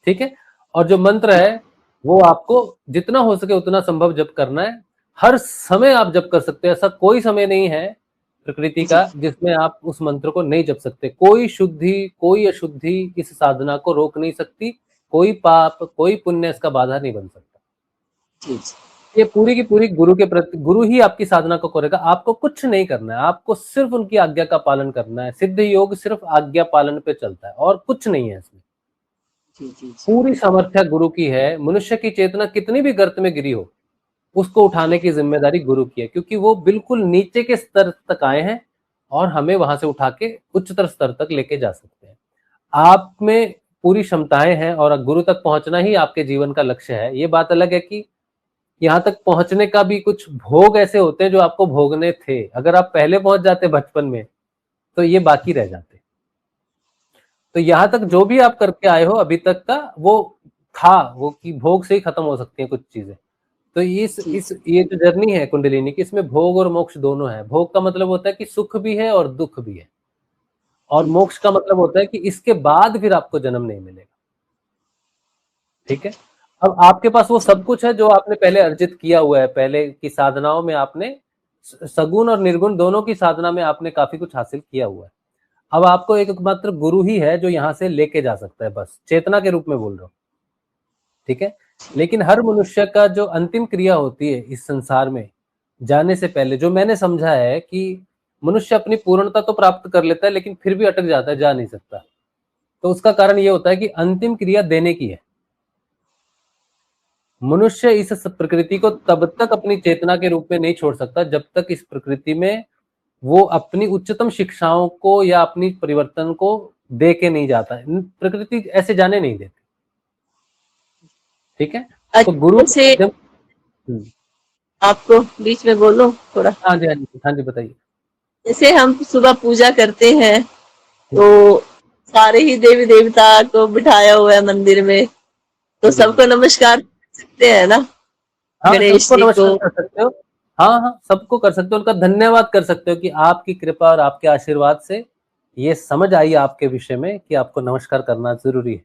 ठीक है। और जो मंत्र है वो आपको जितना हो सके उतना संभव जप करना है। हर समय आप जप कर सकते हैं, ऐसा कोई समय नहीं है प्रकृति जी का जिसमें आप उस मंत्र को नहीं जप सकते। कोई शुद्धि कोई अशुद्धि इस साधना को रोक नहीं सकती, कोई पाप कोई पुण्य इसका बाधा नहीं बन सकता। जी ये पूरी की पूरी गुरु के प्रति, गुरु ही आपकी साधना को करेगा। आपको कुछ नहीं करना है, आपको सिर्फ उनकी आज्ञा का पालन करना है। सिद्ध योग सिर्फ आज्ञा पालन पे चलता है और कुछ नहीं है इसमें। जी जी जी पूरी सामर्थ्य गुरु की है। मनुष्य की चेतना कितनी भी गर्त में गिरी हो, उसको उठाने की जिम्मेदारी गुरु की है, क्योंकि वो बिल्कुल नीचे के स्तर तक आए हैं और हमें वहां से उठा के उच्चतर स्तर तक लेके जा सकते हैं। आप में पूरी क्षमताएं हैं और गुरु तक पहुंचना ही आपके जीवन का लक्ष्य है। ये बात अलग है कि यहाँ तक पहुंचने का भी कुछ भोग ऐसे होते हैं जो आपको भोगने थे। अगर आप पहले पहुंच जाते बचपन में तो ये बाकी रह जाते। तो यहाँ तक जो भी आप करके आए हो अभी तक का वो था, वो कि भोग से ही खत्म हो सकती है कुछ चीजें। तो जी ये जो जर्नी है कुंडलिनी की, इसमें भोग और मोक्ष दोनों है। भोग का मतलब होता है कि सुख भी है और दुख भी है, और जी मोक्ष का मतलब होता है कि इसके बाद फिर आपको जन्म नहीं मिलेगा। ठीक है। अब आपके पास वो सब कुछ है जो आपने पहले अर्जित किया हुआ है। पहले की साधनाओं में आपने सगुण और निर्गुण दोनों की साधना में आपने काफी कुछ हासिल किया हुआ है। अब आपको एक मात्र गुरु ही है जो यहाँ से लेके जा सकता है, बस चेतना के रूप में बोल रहा हूँ। ठीक है। लेकिन हर मनुष्य का जो अंतिम क्रिया होती है इस संसार में जाने से पहले, जो मैंने समझा है कि मनुष्य अपनी पूर्णता तो प्राप्त कर लेता है लेकिन फिर भी अटक जाता है, जा नहीं सकता। तो उसका कारण ये होता है कि अंतिम क्रिया देने की है। मनुष्य इस प्रकृति को तब तक अपनी चेतना के रूप में नहीं छोड़ सकता जब तक इस प्रकृति में वो अपनी उच्चतम शिक्षाओं को या अपनी परिवर्तन को दे के नहीं जाता है। प्रकृति ऐसे जाने नहीं देती। ठीक है। तो गुरु अच्छा से जब आपको बीच में बोलो थोड़ा। हाँ जी हाँ जी हाँ जी बताइए। जैसे हम सुबह पूजा करते हैं तो सारे ही देवी देवता को बिठाया हुआ है मंदिर में, तो जी सबको नमस्कार कर सकते हैं ना, हाँ, गणेश सबको जी को। नमस्कार कर सकते हो। हाँ हाँ, सबको कर सकते हो, उनका धन्यवाद कर सकते हो कि आपकी कृपा और आपके आशीर्वाद से ये समझ आई आपके विषय में कि आपको नमस्कार करना जरूरी है।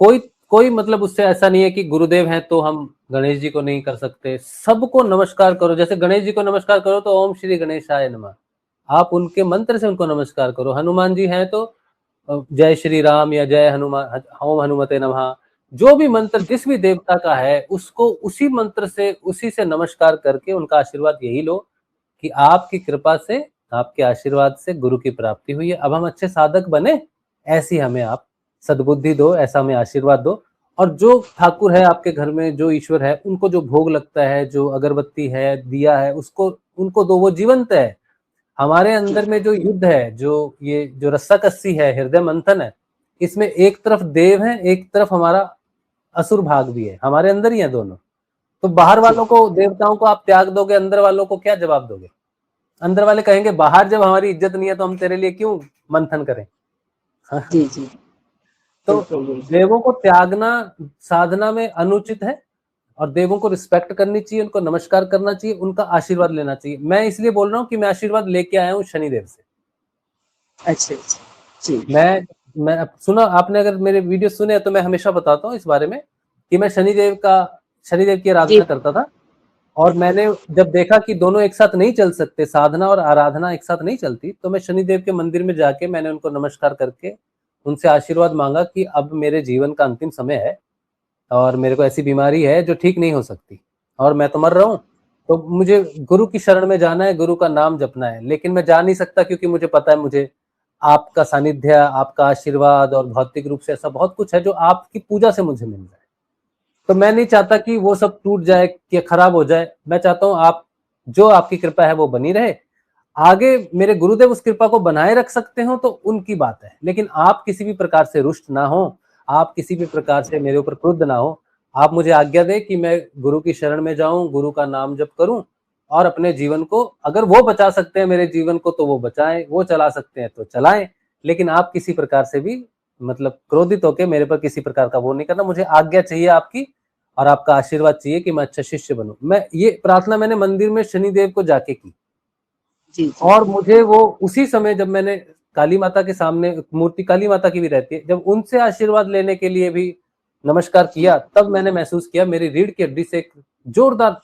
कोई कोई मतलब उससे ऐसा नहीं है कि गुरुदेव हैं तो हम गणेश जी को नहीं कर सकते। सबको नमस्कार करो। जैसे गणेश जी को नमस्कार करो तो ओम श्री गणेशाय नमः, आप उनके मंत्र से उनको नमस्कार करो। हनुमान जी हैं तो जय श्री राम या जय हनुमान, ओम हनुमते नमः। जो भी मंत्र जिस भी देवता का है उसको उसी मंत्र से उसी से नमस्कार करके उनका आशीर्वाद यही लो कि आपकी कृपा से आपके आशीर्वाद से गुरु की प्राप्ति हुई है, अब हम अच्छे साधक बने, ऐसी हमें आप सद्बुद्धि दो, ऐसा हमें आशीर्वाद दो। और जो ठाकुर है आपके घर में, जो ईश्वर है, उनको जो भोग लगता है, जो अगरबत्ती है, दिया है, उसको उनको दो, वो जीवंत है। हमारे अंदर में जो युद्ध है, जो ये जो रस्साकस्सी है, हृदय मंथन है, इसमें एक तरफ देव है, एक तरफ हमारा असुर भाग भी है, हमारे अंदर ही है दोनों। तो बाहर वालों को, देवताओं को आप त्याग दोगे, अंदर वालों को क्या जवाब दोगे? अंदर वाले कहेंगे बाहर जब हमारी इज्जत नहीं है तो हम तेरे लिए क्यों मंथन करें। जी जी तो बिल्कुल बिल्कुल। देवों को त्यागना साधना में अनुचित है, और देवों को रिस्पेक्ट करनी चाहिए, उनको नमस्कार करना चाहिए, उनका आशीर्वाद लेना चाहिए। मैं इसलिए बोल रहा हूँ कि मैं आशीर्वाद लेके आया हूँ शनिदेव से। अच्छा अच्छा जी मैं सुना आपने, अगर मेरे वीडियो सुने तो मैं हमेशा बताता हूँ इस बारे में कि मैं शनिदेव की जी आराधना करता था। और मैंने जब देखा कि दोनों एक साथ नहीं चल सकते, साधना और आराधना एक साथ नहीं चलती, तो मैं शनिदेव के मंदिर में जाके मैंने उनको नमस्कार करके उनसे आशीर्वाद मांगा कि अब मेरे जीवन का अंतिम समय है और मेरे को ऐसी बीमारी है जो ठीक नहीं हो सकती और मैं तो मर रहा हूँ, तो मुझे गुरु की शरण में जाना है, गुरु का नाम जपना है। लेकिन मैं जा नहीं सकता क्योंकि मुझे पता है मुझे आपका सानिध्य, आपका आशीर्वाद और भौतिक रूप से ऐसा बहुत कुछ है जो आपकी पूजा से मुझे मिल जाए। तो मैं नहीं चाहता कि वो सब टूट जाए कि खराब हो जाए। मैं चाहता हूँ आप, जो आपकी कृपा है वो बनी रहे। आगे मेरे गुरुदेव उस कृपा को बनाए रख सकते हो तो उनकी बात है, लेकिन आप किसी भी प्रकार से रुष्ट ना हो, आप किसी भी प्रकार से मेरे ऊपर क्रुद्ध ना हो। आप मुझे आज्ञा दे कि मैं गुरु की शरण में जाऊं, गुरु का नाम जप करूं और अपने जीवन को, अगर वो बचा सकते हैं मेरे जीवन को तो वो बचाएं, वो चला सकते हैं तो चलाएं, लेकिन आप किसी प्रकार से भी मतलब क्रोधित होकर मेरे पर किसी प्रकार का वो नहीं करना। मुझे आज्ञा चाहिए आपकी, और आपका आशीर्वाद चाहिए कि मैं अच्छा शिष्य बनूं। मैं ये प्रार्थना मैंने मंदिर में शनिदेव को जाके की। जी जी। और मुझे वो उसी समय जब मैंने काली माता के सामने, मूर्ति काली माता की भी रहती है, जब उनसे आशीर्वाद लेने के लिए भी नमस्कार किया, तब मैंने महसूस किया मेरी रीढ़ की हड्डी से एक जोरदार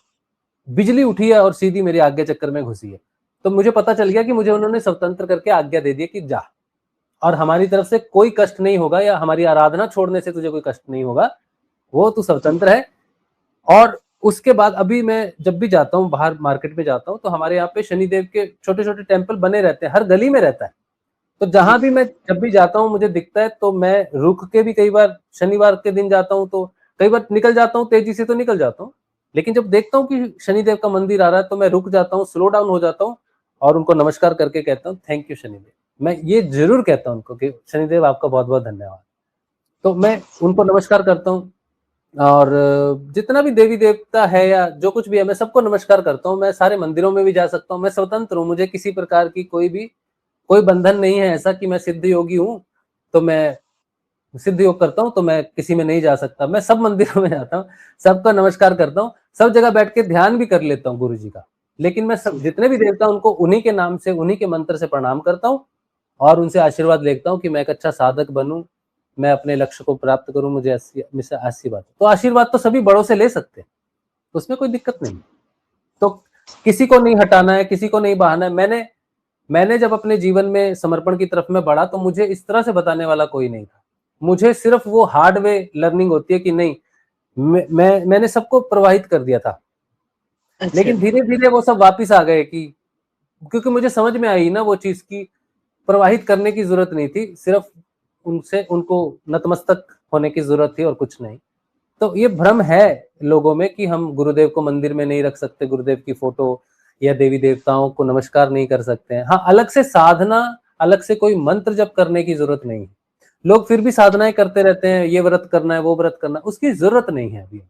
बिजली उठी है और सीधी मेरी आज्ञा चक्कर में घुसी है। तो मुझे पता चल गया कि मुझे उन्होंने स्वतंत्र करके आज्ञा दे दी कि जा, और हमारी तरफ से कोई कष्ट नहीं होगा, या हमारी आराधना छोड़ने से तुझे कोई कष्ट नहीं होगा, वो तू स्वतंत्र है। और उसके बाद अभी मैं जब भी जाता हूँ बाहर मार्केट में जाता हूँ, तो हमारे यहाँ पे शनिदेव के छोटे छोटे टेम्पल बने रहते हैं, हर गली में रहता है। तो जहां भी मैं जब भी जाता हूँ मुझे दिखता है, तो मैं रुक के भी, कई बार शनिवार के दिन जाता हूँ तो कई बार निकल जाता हूँ, तेजी से तो निकल जाता हूँ, लेकिन जब देखता हूँ कि शनिदेव का मंदिर आ रहा है तो मैं रुक जाता हूँ, स्लो डाउन हो जाता हूँ और उनको नमस्कार करके कहता हूँ थैंक यू शनिदेव। मैं ये जरूर कहता हूँ उनको कि शनिदेव आपका बहुत बहुत धन्यवाद। तो मैं उनको नमस्कार करता हूँ। और जितना भी देवी देवता है या जो कुछ भी है, मैं सबको नमस्कार करता हूँ। मैं सारे मंदिरों में भी जा सकता हूँ, मैं स्वतंत्र हूँ, मुझे किसी प्रकार की कोई बंधन नहीं है ऐसा कि मैं सिद्ध योगी हूँ तो मैं सिद्ध योग करता हूँ तो मैं किसी में नहीं जा सकता। मैं सब मंदिरों में जाता हूँ, सबका नमस्कार करता हूँ, सब जगह बैठ के ध्यान भी कर लेता हूँ गुरु जी का। लेकिन मैं सब जितने भी देवता उनको उन्हीं के नाम से, उन्हीं के मंत्र से प्रणाम करता हूँ और उनसे आशीर्वाद लेता हूँ कि मैं एक अच्छा साधक बनूं, मैं अपने लक्ष्य को प्राप्त करूं, मुझे आशीर्वाद। तो आशीर्वाद तो सभी बड़ों से ले सकते हैं, तो उसमें कोई दिक्कत नहीं। तो किसी को नहीं हटाना है, किसी को नहीं बहाना है। मैंने जब अपने जीवन में समर्पण की तरफ में बढ़ा तो मुझे इस तरह से बताने वाला कोई नहीं था। मुझे सिर्फ वो हार्ड वे लर्निंग होती है कि नहीं, मैंने सबको प्रवाहित कर दिया था। अच्छा। लेकिन धीरे धीरे वो सब वापिस आ गए कि क्योंकि मुझे समझ में आई ना वो चीज की प्रवाहित करने की जरूरत नहीं थी, सिर्फ उनसे उनको नतमस्तक होने की जरूरत थी और कुछ नहीं। तो ये भ्रम है लोगों में कि हम गुरुदेव को मंदिर में नहीं रख सकते, गुरुदेव की फोटो या देवी देवताओं को नमस्कार नहीं कर सकते हैं। हाँ, अलग से साधना, अलग से कोई मंत्र जप करने की जरूरत नहीं है। लोग फिर भी साधनाएं करते रहते हैं, ये व्रत करना है वो व्रत करना है, उसकी जरूरत नहीं है अभी।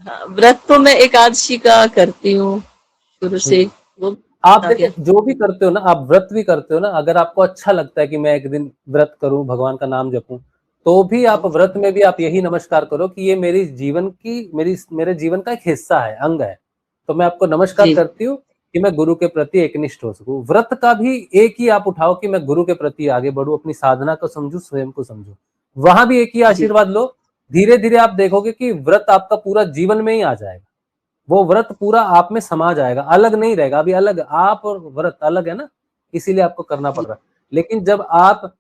हाँ, व्रत तो मैं एकादशी का करती हूँ शुरू से। वो आप आ देखो गया। जो भी करते हो ना, आप व्रत भी करते हो ना, अगर आपको अच्छा लगता है कि मैं एक दिन व्रत करूं, भगवान का नाम जपूं, तो भी आप व्रत में भी आप यही नमस्कार करो कि ये मेरे जीवन का एक हिस्सा है, अंग है। तो मैं आपको नमस्कार जी करती हूँ कि मैं गुरु के प्रति एकनिष्ठ हो सकूं। व्रत का भी एक ही आप उठाओ कि मैं गुरु के प्रति आगे बढ़ूं, अपनी साधना को समझू, स्वयं को समझू, वहां भी एक ही जी। आशीर्वाद लो। धीरे धीरे आप देखोगे कि व्रत आपका पूरा जीवन में ही आ जाएगा, वो व्रत पूरा आप में समा जाएगा, अलग नहीं रहेगा। अभी अलग आप और व्रत अलग है ना, इसीलिए आपको करना पड़ रहा है। लेकिन जब आप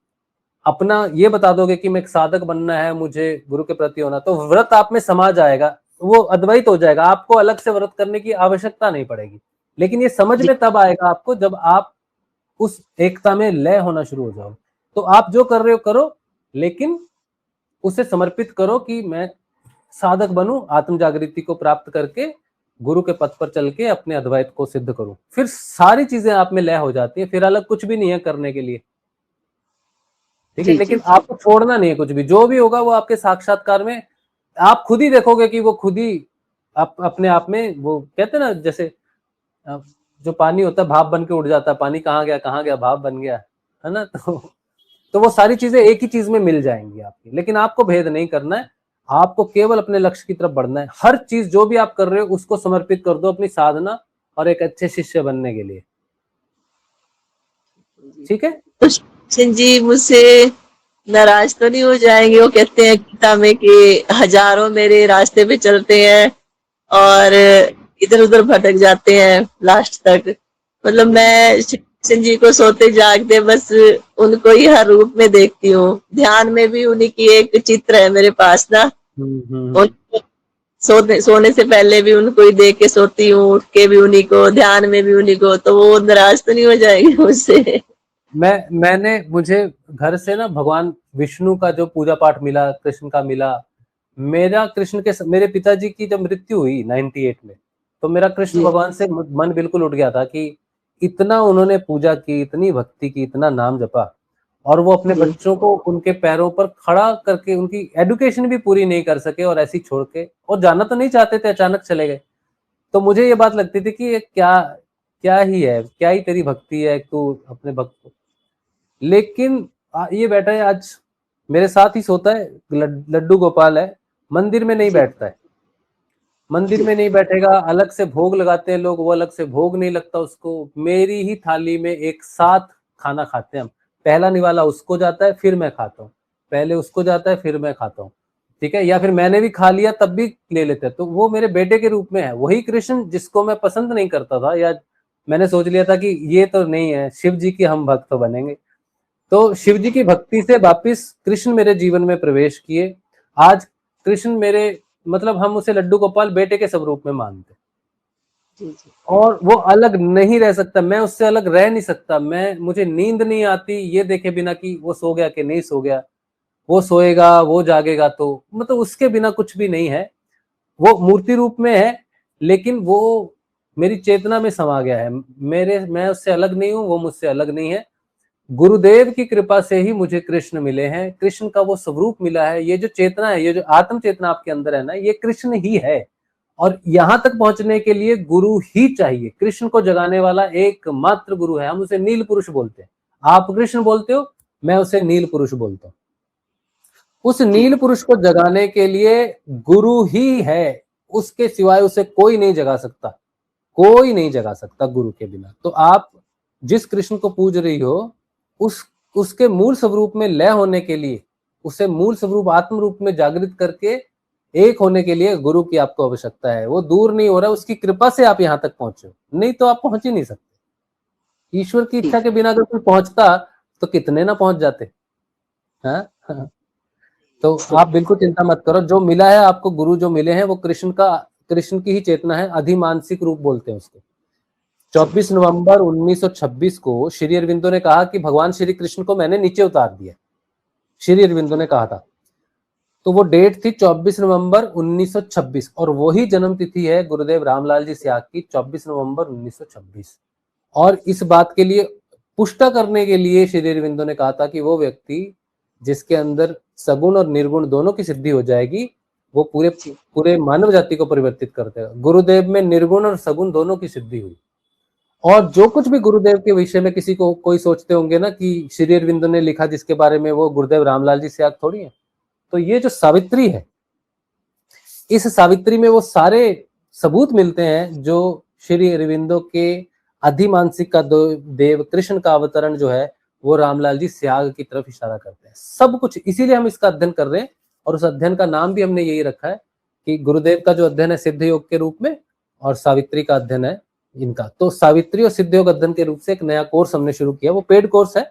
अपना ये बता दोगे कि मैं एक साधक बनना है, मुझे गुरु के प्रति होना, तो व्रत आप में समा जाएगा, वो अद्वैत हो जाएगा, आपको अलग से व्रत करने की आवश्यकता नहीं पड़ेगी। लेकिन ये समझ जी में तब आएगा आपको जब आप उस एकता में लय होना शुरू हो जाओ। तो आप जो कर रहे हो करो, लेकिन उसे समर्पित करो कि मैं साधक बनूं, आत्म जागृति को प्राप्त करके गुरु के पथ पर चल के अपने अद्वैत को सिद्ध करूं। फिर सारी चीजें आप में लय हो जाती है, फिर अलग कुछ भी नहीं है करने के लिए। ठीक है, जी जी। लेकिन आपको छोड़ना नहीं है कुछ भी, जो भी होगा वो आपके साक्षात्कार में आप खुद ही देखोगे कि वो खुद ही आप अपने आप में, वो कहते हैं ना जैसे जो पानी होता है भाप बन के उड़ जाता है, पानी कहाँ गया भाप बन गया, है ना। तो वो सारी चीजें एक ही चीज में मिल जाएंगी आपकी। लेकिन आपको भेद नहीं करना है, आपको केवल अपने लक्ष्य की तरफ बढ़ना है। हर चीज जो भी आप कर रहे हो उसको समर्पित कर दो अपनी साधना और एक अच्छे शिष्य बनने के लिए। ठीक है। तो कृष्ण जी मुझसे नाराज तो नहीं हो जाएंगे? वो कहते हैं गीता में कि हजारों मेरे रास्ते पे चलते हैं और इधर उधर भटक जाते हैं लास्ट तक। मतलब मैं कृष्ण जी को सोते जागते बस उनको ही हर रूप में देखती हूँ। ध्यान में भी उन्हीं की एक चित्र है मेरे पास ना। हम्म। उनको सोने से पहले भी उनको ही देख के सोती हूँ, उठ के भी उन्हीं को, ध्यान में भी उन्हीं को। तो वो नाराज तो नहीं हो जाएंगे मुझसे? मुझे घर से ना भगवान विष्णु का जो पूजा पाठ मिला, कृष्ण का मिला। मेरे पिताजी की जब मृत्यु हुई 98 में, तो मेरा कृष्ण जी भगवान से मन बिल्कुल उठ गया था कि इतना उन्होंने पूजा की, इतनी भक्ति की, इतना नाम जपा, और वो अपने जी बच्चों को उनके पैरों पर खड़ा करके उनकी एडुकेशन भी पूरी नहीं कर सके और ऐसे ही छोड़ के, और जाना तो नहीं चाहते थे, अचानक चले गए। तो मुझे ये बात लगती थी कि ये क्या क्या ही है, क्या ही तेरी भक्ति है, तू अपने भक्त को। लेकिन ये बेटा है आज मेरे साथ ही सोता है, लड्डू गोपाल है, मंदिर में नहीं जी बैठता है, मंदिर जी में नहीं बैठेगा, अलग से भोग लगाते हैं लोग, वो अलग से भोग नहीं लगता उसको, मेरी ही थाली में एक साथ खाना खाते हैं हम। पहला निवाला उसको जाता है, फिर मैं खाता हूँ, पहले उसको जाता है, फिर मैं खाता हूँ, ठीक है। या फिर मैंने भी खा लिया तब भी ले लेते हैं, तो वो मेरे बेटे के रूप में है। वही कृष्ण जिसको मैं पसंद नहीं करता था, या मैंने सोच लिया था कि ये तो नहीं है, शिव जी की हम भक्त तो बनेंगे, तो शिव जी की भक्ति से वापिस कृष्ण मेरे जीवन में प्रवेश किए। आज कृष्ण मेरे, मतलब हम उसे लड्डू गोपाल बेटे के स्वरूप में मानते, जी जी और वो अलग नहीं रह सकता, मैं उससे अलग रह नहीं सकता। मैं, मुझे नींद नहीं आती ये देखे बिना कि वो सो गया कि नहीं सो गया, वो सोएगा, वो जागेगा, तो मतलब उसके बिना कुछ भी नहीं है। वो मूर्ति रूप में है, लेकिन वो मेरी चेतना में समा गया है। मैं उससे अलग नहीं हूं, वो मुझसे अलग नहीं है। गुरुदेव की कृपा से ही मुझे कृष्ण मिले हैं, कृष्ण का वो स्वरूप मिला है। ये जो चेतना है, ये जो आत्म चेतना आपके अंदर है ना, ये कृष्ण ही है। और यहां तक पहुंचने के लिए गुरु ही चाहिए। कृष्ण को जगाने वाला एकमात्र गुरु है, हम उसे नील पुरुष बोलते हैं। आप कृष्ण बोलते हो, मैं उसे नील पुरुष बोलता हूँ। उस जी नील पुरुष को जगाने के लिए गुरु ही है, उसके सिवाय उसे कोई नहीं जगा सकता, कोई नहीं जगा सकता गुरु के बिना। तो आप जिस कृष्ण को पूज रही हो, उस उसके मूल स्वरूप में लय होने के लिए, उसे मूल स्वरूप आत्म रूप में जागृत करके एक होने के लिए गुरु की आपको आवश्यकता है। वो दूर नहीं हो रहा, उसकी कृपा से आप यहां तक पहुंचे, नहीं तो आप पहुंच ही नहीं सकते। ईश्वर की जी इच्छा के बिना अगर कोई पहुंचता तो कितने ना पहुंच जाते। हाँ हाँ। तो आप बिल्कुल चिंता मत करो, जो मिला है आपको, गुरु जो मिले हैं वो कृष्ण की ही चेतना है, अधिमानसिक रूप बोलते हैं उसको। जी 24 नवंबर 1926 को श्री अरविंदो ने कहा कि भगवान श्री कृष्ण को मैंने नीचे उतार दिया, श्री अरविंदो ने कहा था। तो वो डेट थी 24 नवंबर 1926, और वही जन्म तिथि है गुरुदेव रामलाल जी स्याग की, 24 नवंबर 1926। और इस बात के लिए पुष्टा करने के लिए श्री अरविंदो ने कहा था कि वो व्यक्ति जिसके अंदर सगुण और निर्गुण दोनों की सिद्धि हो जाएगी, वो पूरे जी पूरे मानव जाति को परिवर्तित कर देगा। गुरुदेव में निर्गुण और सगुण दोनों की सिद्धि हुई। और जो कुछ भी गुरुदेव के विषय में किसी को कोई सोचते होंगे ना कि श्री अरविंदो ने लिखा जिसके बारे में, वो गुरुदेव रामलाल जी स्याग थोड़ी है। तो ये जो सावित्री है, इस सावित्री में वो सारे सबूत मिलते हैं जो श्री अरविंदो के अधिमानसिक का देव कृष्ण का अवतरण जो है वो रामलाल जी स्याग की तरफ इशारा करते हैं। सब कुछ इसीलिए हम इसका अध्ययन कर रहे हैं, और उस अध्ययन का नाम भी हमने यही रखा है कि गुरुदेव का जो अध्ययन है सिद्ध योग के रूप में, और सावित्री का अध्ययन है इनका। तो सावित्री और सिद्ध योग अध्ययन के रूप से एक नया कोर्स हमने शुरू किया, वो पेड कोर्स है,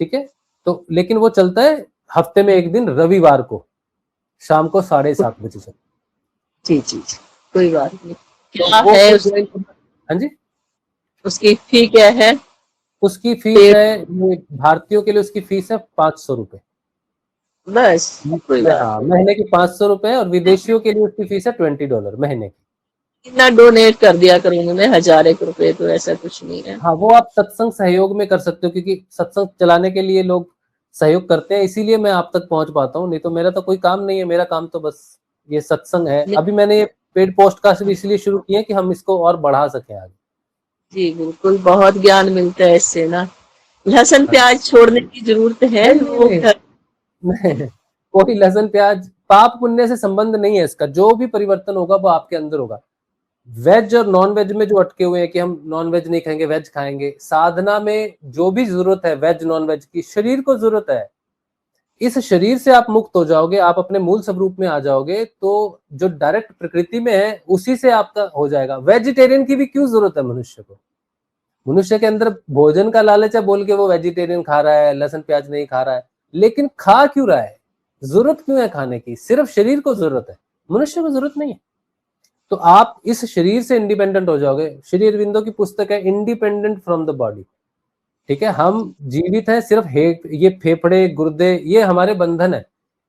ठीक है। तो लेकिन वो चलता है हफ्ते में एक दिन, रविवार को शाम को 7:30 बजे से। जी जी जी कोई बात नहीं। तो क्या वो है कोर्स ज्वाइन करना, हाँ जी। उसकी फी क्या है? उसकी फीस पेड? है, ये भारतीयों के लिए उसकी फीस है 500 रुपए। बस कोई बात हाँ, नहीं। महीने की 500 रुपए, और विदेशियों के लिए उसकी फीस है $20 महीने की। इतना डोनेट कर दिया करूंगी मैं, 1,000 रुपए, तो ऐसा कुछ नहीं है। हाँ, वो आप सत्संग सहयोग में कर सकते हो, क्योंकि सत्संग चलाने के लिए लोग सहयोग करते हैं, इसीलिए मैं आप तक पहुंच पाता हूँ। नहीं तो मेरा तो कोई काम नहीं है, मेरा काम तो बस ये सत्संग है। अभी मैंने ये पेड पॉडकास्ट भी इसलिए शुरू किए कि हम इसको और बढ़ा सकें आगे। जी बिल्कुल, बहुत ज्ञान मिलता है इससे ना। लहसुन हाँ। प्याज छोड़ने की जरूरत है नहीं नहीं लोग? नहीं नहीं, कोई लहसुन प्याज पाप पुण्य से संबंध नहीं है इसका। जो भी परिवर्तन होगा वो आपके अंदर होगा। वेज और नॉन वेज में जो अटके हुए हैं कि हम नॉन वेज नहीं खाएंगे, वेज खाएंगे, साधना में जो भी जरूरत है वेज नॉन वेज की, शरीर को जरूरत है। इस शरीर से आप मुक्त हो जाओगे, आप अपने मूल स्वरूप में आ जाओगे, तो जो डायरेक्ट प्रकृति में है उसी से आपका हो जाएगा। वेजिटेरियन की भी क्यों जरूरत है मनुष्य को? मनुष्य के अंदर भोजन का लालच है बोल के वो वेजिटेरियन खा रहा है, लहसुन प्याज नहीं खा रहा है, लेकिन खा क्यों रहा है? जरूरत क्यों है खाने की? सिर्फ शरीर को जरूरत है, मनुष्य को जरूरत नहीं है। तो आप इस शरीर से इंडिपेंडेंट हो जाओगे। श्री अरविंदो की पुस्तक है इंडिपेंडेंट फ्रॉम द बॉडी, ठीक है। हम जीवित हैं, सिर्फ ये फेफड़े गुर्दे ये हमारे बंधन है।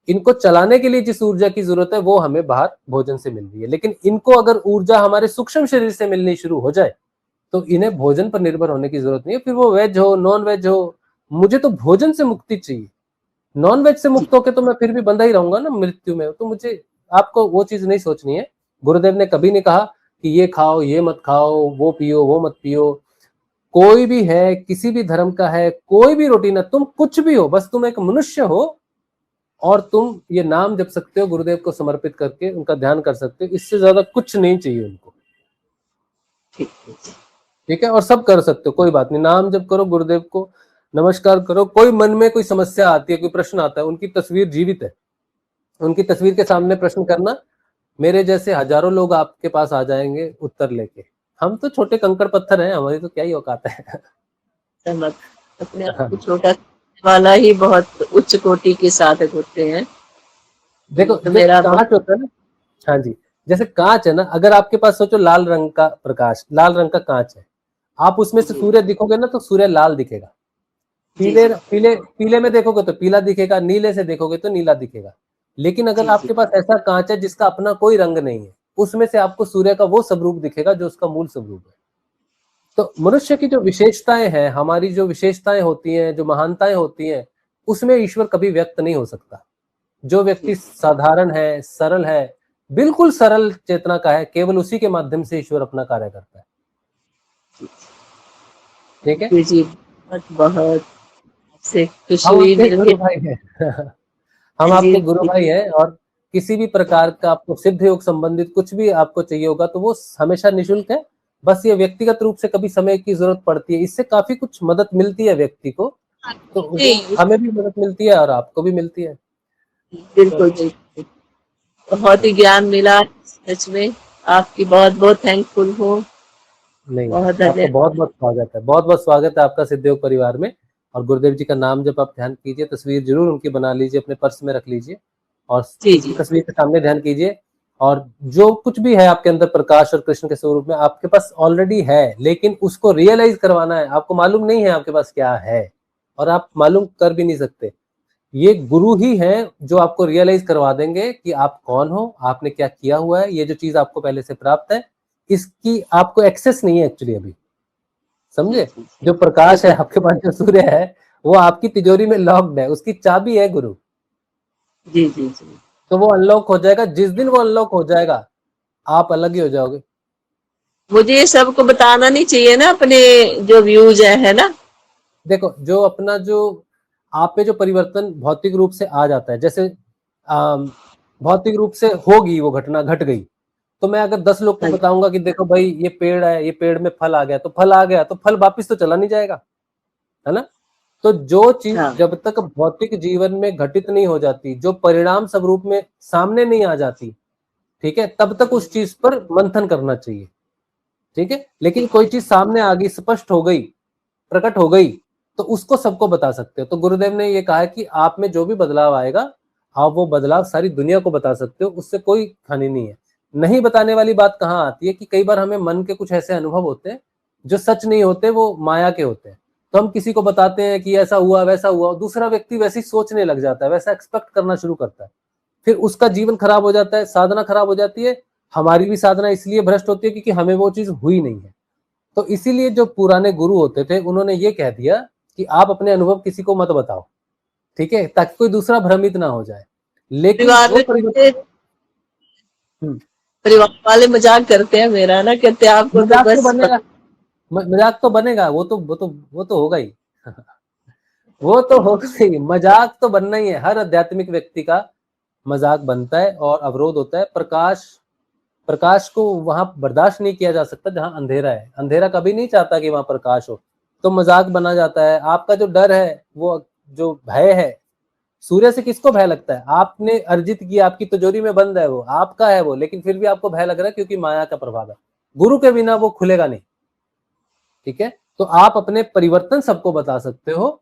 इनको चलाने के लिए जिस ऊर्जा की जरूरत है वो हमें बाहर भोजन से मिल रही है। लेकिन इनको अगर ऊर्जा हमारे सूक्ष्म शरीर से मिलनी शुरू हो जाए तो इन्हें भोजन पर निर्भर होने की जरूरत नहीं है। फिर वो वेज हो नॉन वेज हो, मुझे तो भोजन से मुक्ति चाहिए। नॉन वेज से जी मुक्त होकर तो मैं फिर भी बंधा ही रहूंगा ना मृत्यु में। तो मुझे, आपको वो चीज नहीं सोचनी है। गुरुदेव ने कभी नहीं कहा कि ये खाओ ये मत खाओ, वो पियो वो मत पियो। कोई भी है, किसी भी धर्म का है, कोई भी रूटीन है, तुम कुछ भी हो, बस तुम एक मनुष्य हो, और तुम ये नाम जप सकते हो, गुरुदेव को समर्पित करके उनका ध्यान कर सकते हो। इससे ज्यादा कुछ नहीं चाहिए उनको। ठीक है। ठीक है, और सब कर सकते हो, कोई बात नहीं। नाम जप करो, गुरुदेव को नमस्कार करो। कोई मन में कोई समस्या आती है, कोई प्रश्न आता है, उनकी तस्वीर जीवित है, उनकी तस्वीर के सामने प्रश्न करना, मेरे जैसे हजारों लोग आपके पास आ जाएंगे उत्तर लेके। हम तो छोटे कंकड़ पत्थर हैं, हमारी तो क्या ही औकात है। समझ, अपने आप को छोटा करने वाला ही बहुत उच्च कोटि के साधक होते हैं। देखो तो जो मेरा कांच होता है ना, हाँ जी, जैसे कांच है ना, अगर आपके पास सोचो लाल रंग का प्रकाश, लाल रंग का कांच है, आप उसमें से जी सूर्य दिखोगे ना तो सूर्य लाल दिखेगा। जी पीले जी पीले पीले में देखोगे तो पीला दिखेगा, नीले से देखोगे तो नीला दिखेगा। लेकिन अगर जी जी आपके पास ऐसा कांच है जिसका अपना कोई रंग नहीं है, उसमें से आपको सूर्य का वो स्वरूप दिखेगा जो उसका मूल स्वरूप है। तो मनुष्य की जो विशेषताएं हैं, हमारी जो विशेषताएं होती हैं, जो महानताएं होती हैं, उसमें ईश्वर कभी व्यक्त नहीं हो सकता। जो जी व्यक्ति साधारण है, सरल है, बिल्कुल सरल चेतना का है, केवल उसी के माध्यम से ईश्वर अपना कार्य करता है। ठीक है, जी जी, बहुत बहुत आपसे खुशी हम हुई आपके मिलके। गुरु भाई हैं। हम जी आपके गुरु जी भाई हैं, और किसी भी प्रकार का आपको सिद्ध योग संबंधित कुछ भी आपको चाहिए होगा तो वो हमेशा निशुल्क है। बस ये व्यक्तिगत रूप से कभी समय की जरूरत पड़ती है, इससे काफी कुछ मदद मिलती है व्यक्ति को, तो वो जी, हमें भी मदद मिलती है और आपको भी मिलती है। तो बिल्कुल बिल्कुल, बहुत ही ज्ञान मिला सच में। आपकी बहुत बहुत थैंकफुल हूँ। नहीं, बहुत आपका धन्यवाद। बहुत बहुत स्वागत है, बहुत बहुत स्वागत है आपका सिद्धयोग परिवार में। और गुरुदेव जी का नाम जब आप ध्यान कीजिए, तस्वीर जरूर उनकी बना लीजिए, अपने पर्स में रख लीजिए और जी उनकी जी तस्वीर के सामने ध्यान कीजिए। और जो कुछ भी है आपके अंदर प्रकाश और कृष्ण के स्वरूप में, आपके पास ऑलरेडी है, लेकिन उसको रियलाइज करवाना है। आपको मालूम नहीं है आपके पास क्या है, और आप मालूम कर भी नहीं सकते। ये गुरु ही हैं जो आपको रियलाइज करवा देंगे कि आप कौन हो, आपने क्या किया हुआ है। ये जो चीज आपको पहले से प्राप्त है, इसकी आपको एक्सेस नहीं है एक्चुअली अभी, जी समझे। जी जो प्रकाश है बिल्कुल। आपके पास, जो सूर्य है, वो आपकी तिजोरी में लॉक्ड है, उसकी चाबी है गुरु। जी जी जी, तो वो अनलॉक हो जाएगा, जिस दिन वो अनलॉक हो जाएगा आप अलग ही हो जाओगे। मुझे ये सबको बताना नहीं चाहिए ना, अपने जो व्यूज है ना। देखो, जो अपना जो आप पे जो परिवर्तन भौतिक रूप से आ जाता है, जैसे भौतिक रूप से होगी वो घटना, घट गई, तो मैं अगर 10 लोग को हाँ बताऊंगा कि देखो भाई ये पेड़ है, ये पेड़ में फल आ गया, तो फल आ गया, तो फल वापिस तो चला नहीं जाएगा, है ना। तो जो चीज हाँ जब तक भौतिक जीवन में घटित नहीं हो जाती, जो परिणाम स्वरूप में सामने नहीं आ जाती, ठीक है, तब तक उस चीज पर मंथन करना चाहिए। ठीक है, लेकिन कोई चीज सामने आ गई, स्पष्ट हो गई, प्रकट हो गई, तो उसको सबको बता सकते हो। तो गुरुदेव ने ये कहा है कि आप में जो भी बदलाव आएगा, आप वो बदलाव सारी दुनिया को बता सकते हो, उससे कोई हानि नहीं है। नहीं बताने वाली बात कहाँ आती है कि कई बार हमें मन के कुछ ऐसे अनुभव होते हैं जो सच नहीं होते, वो माया के होते हैं। तो हम किसी को बताते हैं कि ऐसा हुआ वैसा हुआ, दूसरा व्यक्ति वैसे ही सोचने लग जाता है, वैसा एक्सपेक्ट करना शुरू करता है, फिर उसका जीवन खराब हो जाता है, साधना खराब हो जाती है। हमारी भी साधना इसलिए भ्रष्ट होती है क्योंकि हमें वो चीज हुई नहीं है। तो इसीलिए जो पुराने गुरु होते थे, उन्होंने ये कह दिया कि आप अपने अनुभव किसी को मत बताओ, ठीक है, ताकि कोई दूसरा भ्रमित ना हो जाए। लेकिन परिवार वो में परिवर्तन, परिवार वाले मजाक करते हैं मेरा ना, कहते हैं आपको तो मजाक तो बस बनेगा, मजाक तो बनेगा, वो तो होगा ही। वो तो होगा ही, मजाक तो बनना ही है, हर आध्यात्मिक व्यक्ति का मजाक बनता है और अवरोध होता है। प्रकाश, प्रकाश को वहां बर्दाश्त नहीं किया जा सकता जहां अंधेरा है। अंधेरा कभी नहीं चाहता कि वहां प्रकाश हो, तो मजाक बना जाता है। आपका जो डर है, वो जो भय है, सूर्य से किसको भय लगता है? आपने अर्जित किया, आपकी तिजोरी में बंद है, वो आपका है वो, लेकिन फिर भी आपको भय लग रहा है क्योंकि माया का प्रभाव है। गुरु के बिना वो खुलेगा नहीं। ठीक है, तो आप अपने परिवर्तन सबको बता सकते हो,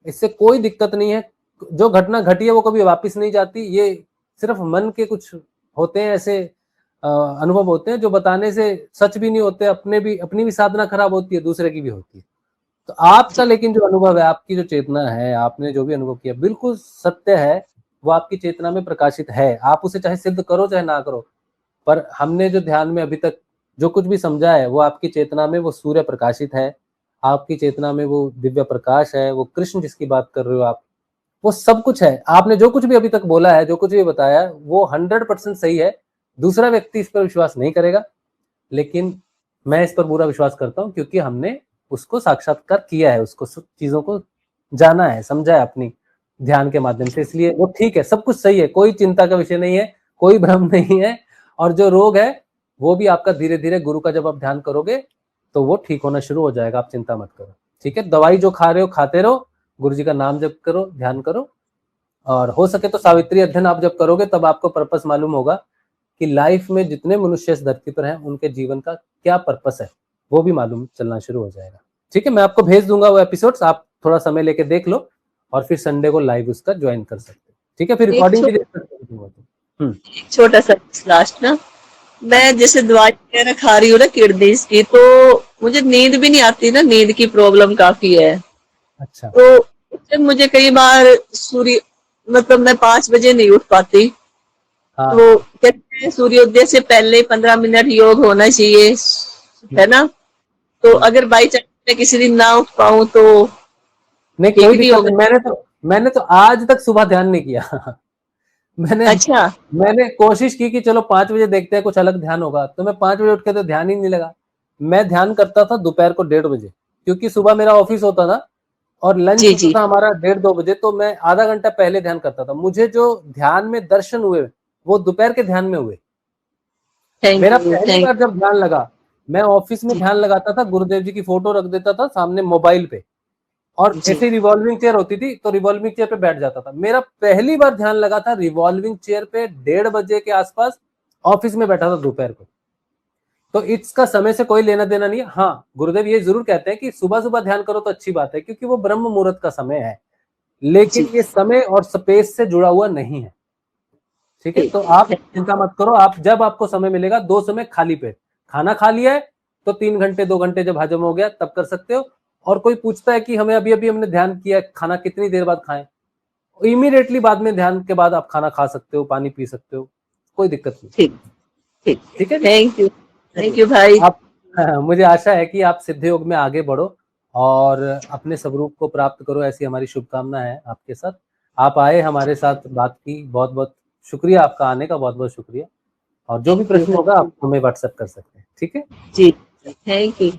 इससे कोई दिक्कत नहीं है। जो घटना घटी है वो कभी वापस नहीं जाती, ये सिर्फ मन के कुछ होते हैं ऐसे अनुभव होते हैं जो बताने से सच भी नहीं होते, अपनी भी साधना खराब होती है, दूसरे की भी होती है। तो आपका जी लेकिन जो अनुभव है, आपकी जो चेतना है, आपने जो भी अनुभव किया बिल्कुल सत्य है, वो आपकी चेतना में प्रकाशित है। आप उसे चाहे सिद्ध करो चाहे ना करो, पर हमने जो ध्यान में अभी तक जो कुछ भी समझा है, वो आपकी चेतना में वो सूर्य प्रकाशित है, आपकी चेतना में वो दिव्य प्रकाश है, वो कृष्ण जिसकी बात कर रहे हो आप, वो सब कुछ है। आपने जो कुछ भी अभी तक बोला है, जो कुछ भी बताया है, वो 100% सही है। दूसरा व्यक्ति इस पर विश्वास नहीं करेगा, लेकिन मैं इस पर पूरा विश्वास करता हूँ क्योंकि हमने उसको साक्षात्कार किया है, उसको सब चीजों को जाना है, समझा है अपनी ध्यान के माध्यम से, इसलिए वो ठीक है, सब कुछ सही है, कोई चिंता का विषय नहीं है, कोई भ्रम नहीं है। और जो रोग है वो भी आपका धीरे धीरे गुरु का जब आप ध्यान करोगे तो वो ठीक होना शुरू हो जाएगा, आप चिंता मत करो। ठीक है, दवाई जो खा रहे हो खाते रहो, गुरु जी का नाम जप करो, ध्यान करो, और हो सके तो सावित्री अध्ययन आप जब करोगे तब आपको पर्पस मालूम होगा कि लाइफ में जितने मनुष्य इस धरती पर हैं उनके जीवन का क्या पर्पस है, वो भी मालूम चलना शुरू हो जाएगा। ठीक है, मैं आपको भेज दूंगा वो एपिसोड्स, आप थोड़ा समय लेके देख लो और फिर संडे को लाइव उसका ज्वाइन कर सकते हो। ठीक है, फिर रिकॉर्डिंग भी देख सकते हो। एक छोटा सा लास्ट ना, मैं जैसे दवाई वगैरह खा रही हूँ ना किडनीज की, तो मुझे नींद भी नहीं आती ना, नींद की प्रॉब्लम काफी है। अच्छा, तो उससे मुझे कई बार सूर्य मतलब मैं 5 बजे नहीं उठ पाती। हाँ, तो कहते हैं सूर्योदय से पहले 15 मिनट योग होना चाहिए, है ना। तो अगर बाई चांस मैं किसी दिन ना उठ पाऊं तो नहीं ठीक कोई नहीं दिक्कत होगा। नहीं, मैंने तो आज तक सुबह ध्यान नहीं किया। मैंने अच्छा। मैंने कोशिश की कि चलो 5 बजे देखते हैं कुछ अलग ध्यान होगा, तो मैं 5 बजे उठ के तो ध्यान ही नहीं लगा। मैं ध्यान करता था दोपहर को 1:30 बजे, क्योंकि सुबह मेरा ऑफिस होता था और लंच जी होता जी। था हमारा 1:30-2 बजे, तो मैं आधा घंटा पहले ध्यान करता था। मुझे जो ध्यान में दर्शन हुए वो दोपहर के ध्यान में हुए। थैंक मेरा यू पहली थैंक बार जब ध्यान लगा, मैं ऑफिस में जी ध्यान लगाता था, गुरुदेव जी की फोटो रख देता था सामने मोबाइल पे, और जी। ऐसे रिवॉल्विंग चेयर होती थी तो रिवॉल्विंग चेयर पे बैठ जाता था। मेरा पहली बार ध्यान लगा था रिवॉल्विंग चेयर पे 1:30 बजे के आसपास, ऑफिस में बैठा था दोपहर को। तो इसका समय से कोई लेना देना नहीं है। हाँ, गुरुदेव ये जरूर कहते हैं कि सुबह सुबह ध्यान करो तो अच्छी बात है, क्योंकि वो ब्रह्म मुहूर्त का समय है, लेकिन जी ये समय और स्पेस से जुड़ा हुआ नहीं है। ठीक है, ठीक। तो आप चिंता मत करो, आप जब आपको समय मिलेगा, 2 समय खाली पेट, खाना खा लिया है तो 3 घंटे 2 घंटे जब हजम हो गया तब कर सकते हो। और कोई पूछता है कि हमें अभी अभी हमने ध्यान किया, खाना कितनी देर बाद खाएं, इमीडिएटली बाद में ध्यान के बाद आप खाना खा सकते हो, पानी पी सकते हो, कोई दिक्कत नहीं। ठीक ठीक। ठीक है जी, थैंक चलिए यू भाई। आप मुझे आशा है कि आप सिद्ध योग में आगे बढ़ो और अपने स्वरूप को प्राप्त करो, ऐसी हमारी शुभकामना है आपके साथ। आप आए, हमारे साथ बात की, बहुत बहुत शुक्रिया, आपका आने का बहुत बहुत शुक्रिया। और जो भी थैंक यू प्रश्न होगा आप हमें व्हाट्सएप कर सकते हैं। ठीक है, जी। Thank you.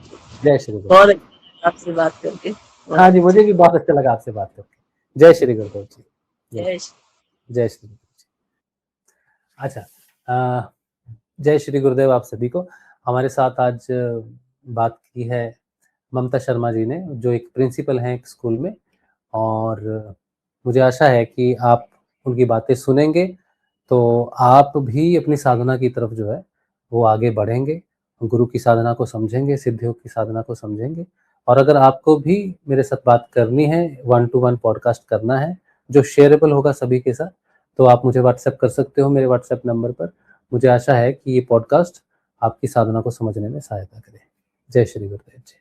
जय श्री गुरु। बहुत अच्छा लगा आपसे बात करके। बहुत हाँ जी, अच्छा। मुझे भी बहुत अच्छा लगा आपसे बात करके। जय श्री गुरुदेव जी। जय जय श्री गुरुदेव जी। अच्छा, अ, जय श्री गुरुदेव आप सभी को। हमारे साथ आज बात की है ममता शर्मा जी ने, जो एक प्रिंसिपल हैं एक स्कूल में, और मुझे आशा है कि आप उनकी बातें सुनेंगे तो आप भी अपनी साधना की तरफ जो है वो आगे बढ़ेंगे, गुरु की साधना को समझेंगे, सिद्धियों की साधना को समझेंगे। और अगर आपको भी मेरे साथ बात करनी है, 1-to-1 पॉडकास्ट करना है जो शेयरेबल होगा सभी के साथ, तो आप मुझे व्हाट्सएप कर सकते हो मेरे व्हाट्सएप नंबर पर। मुझे आशा है कि ये पॉडकास्ट आपकी साधना को समझने में सहायता करे। जय श्री गुरुदेव जी।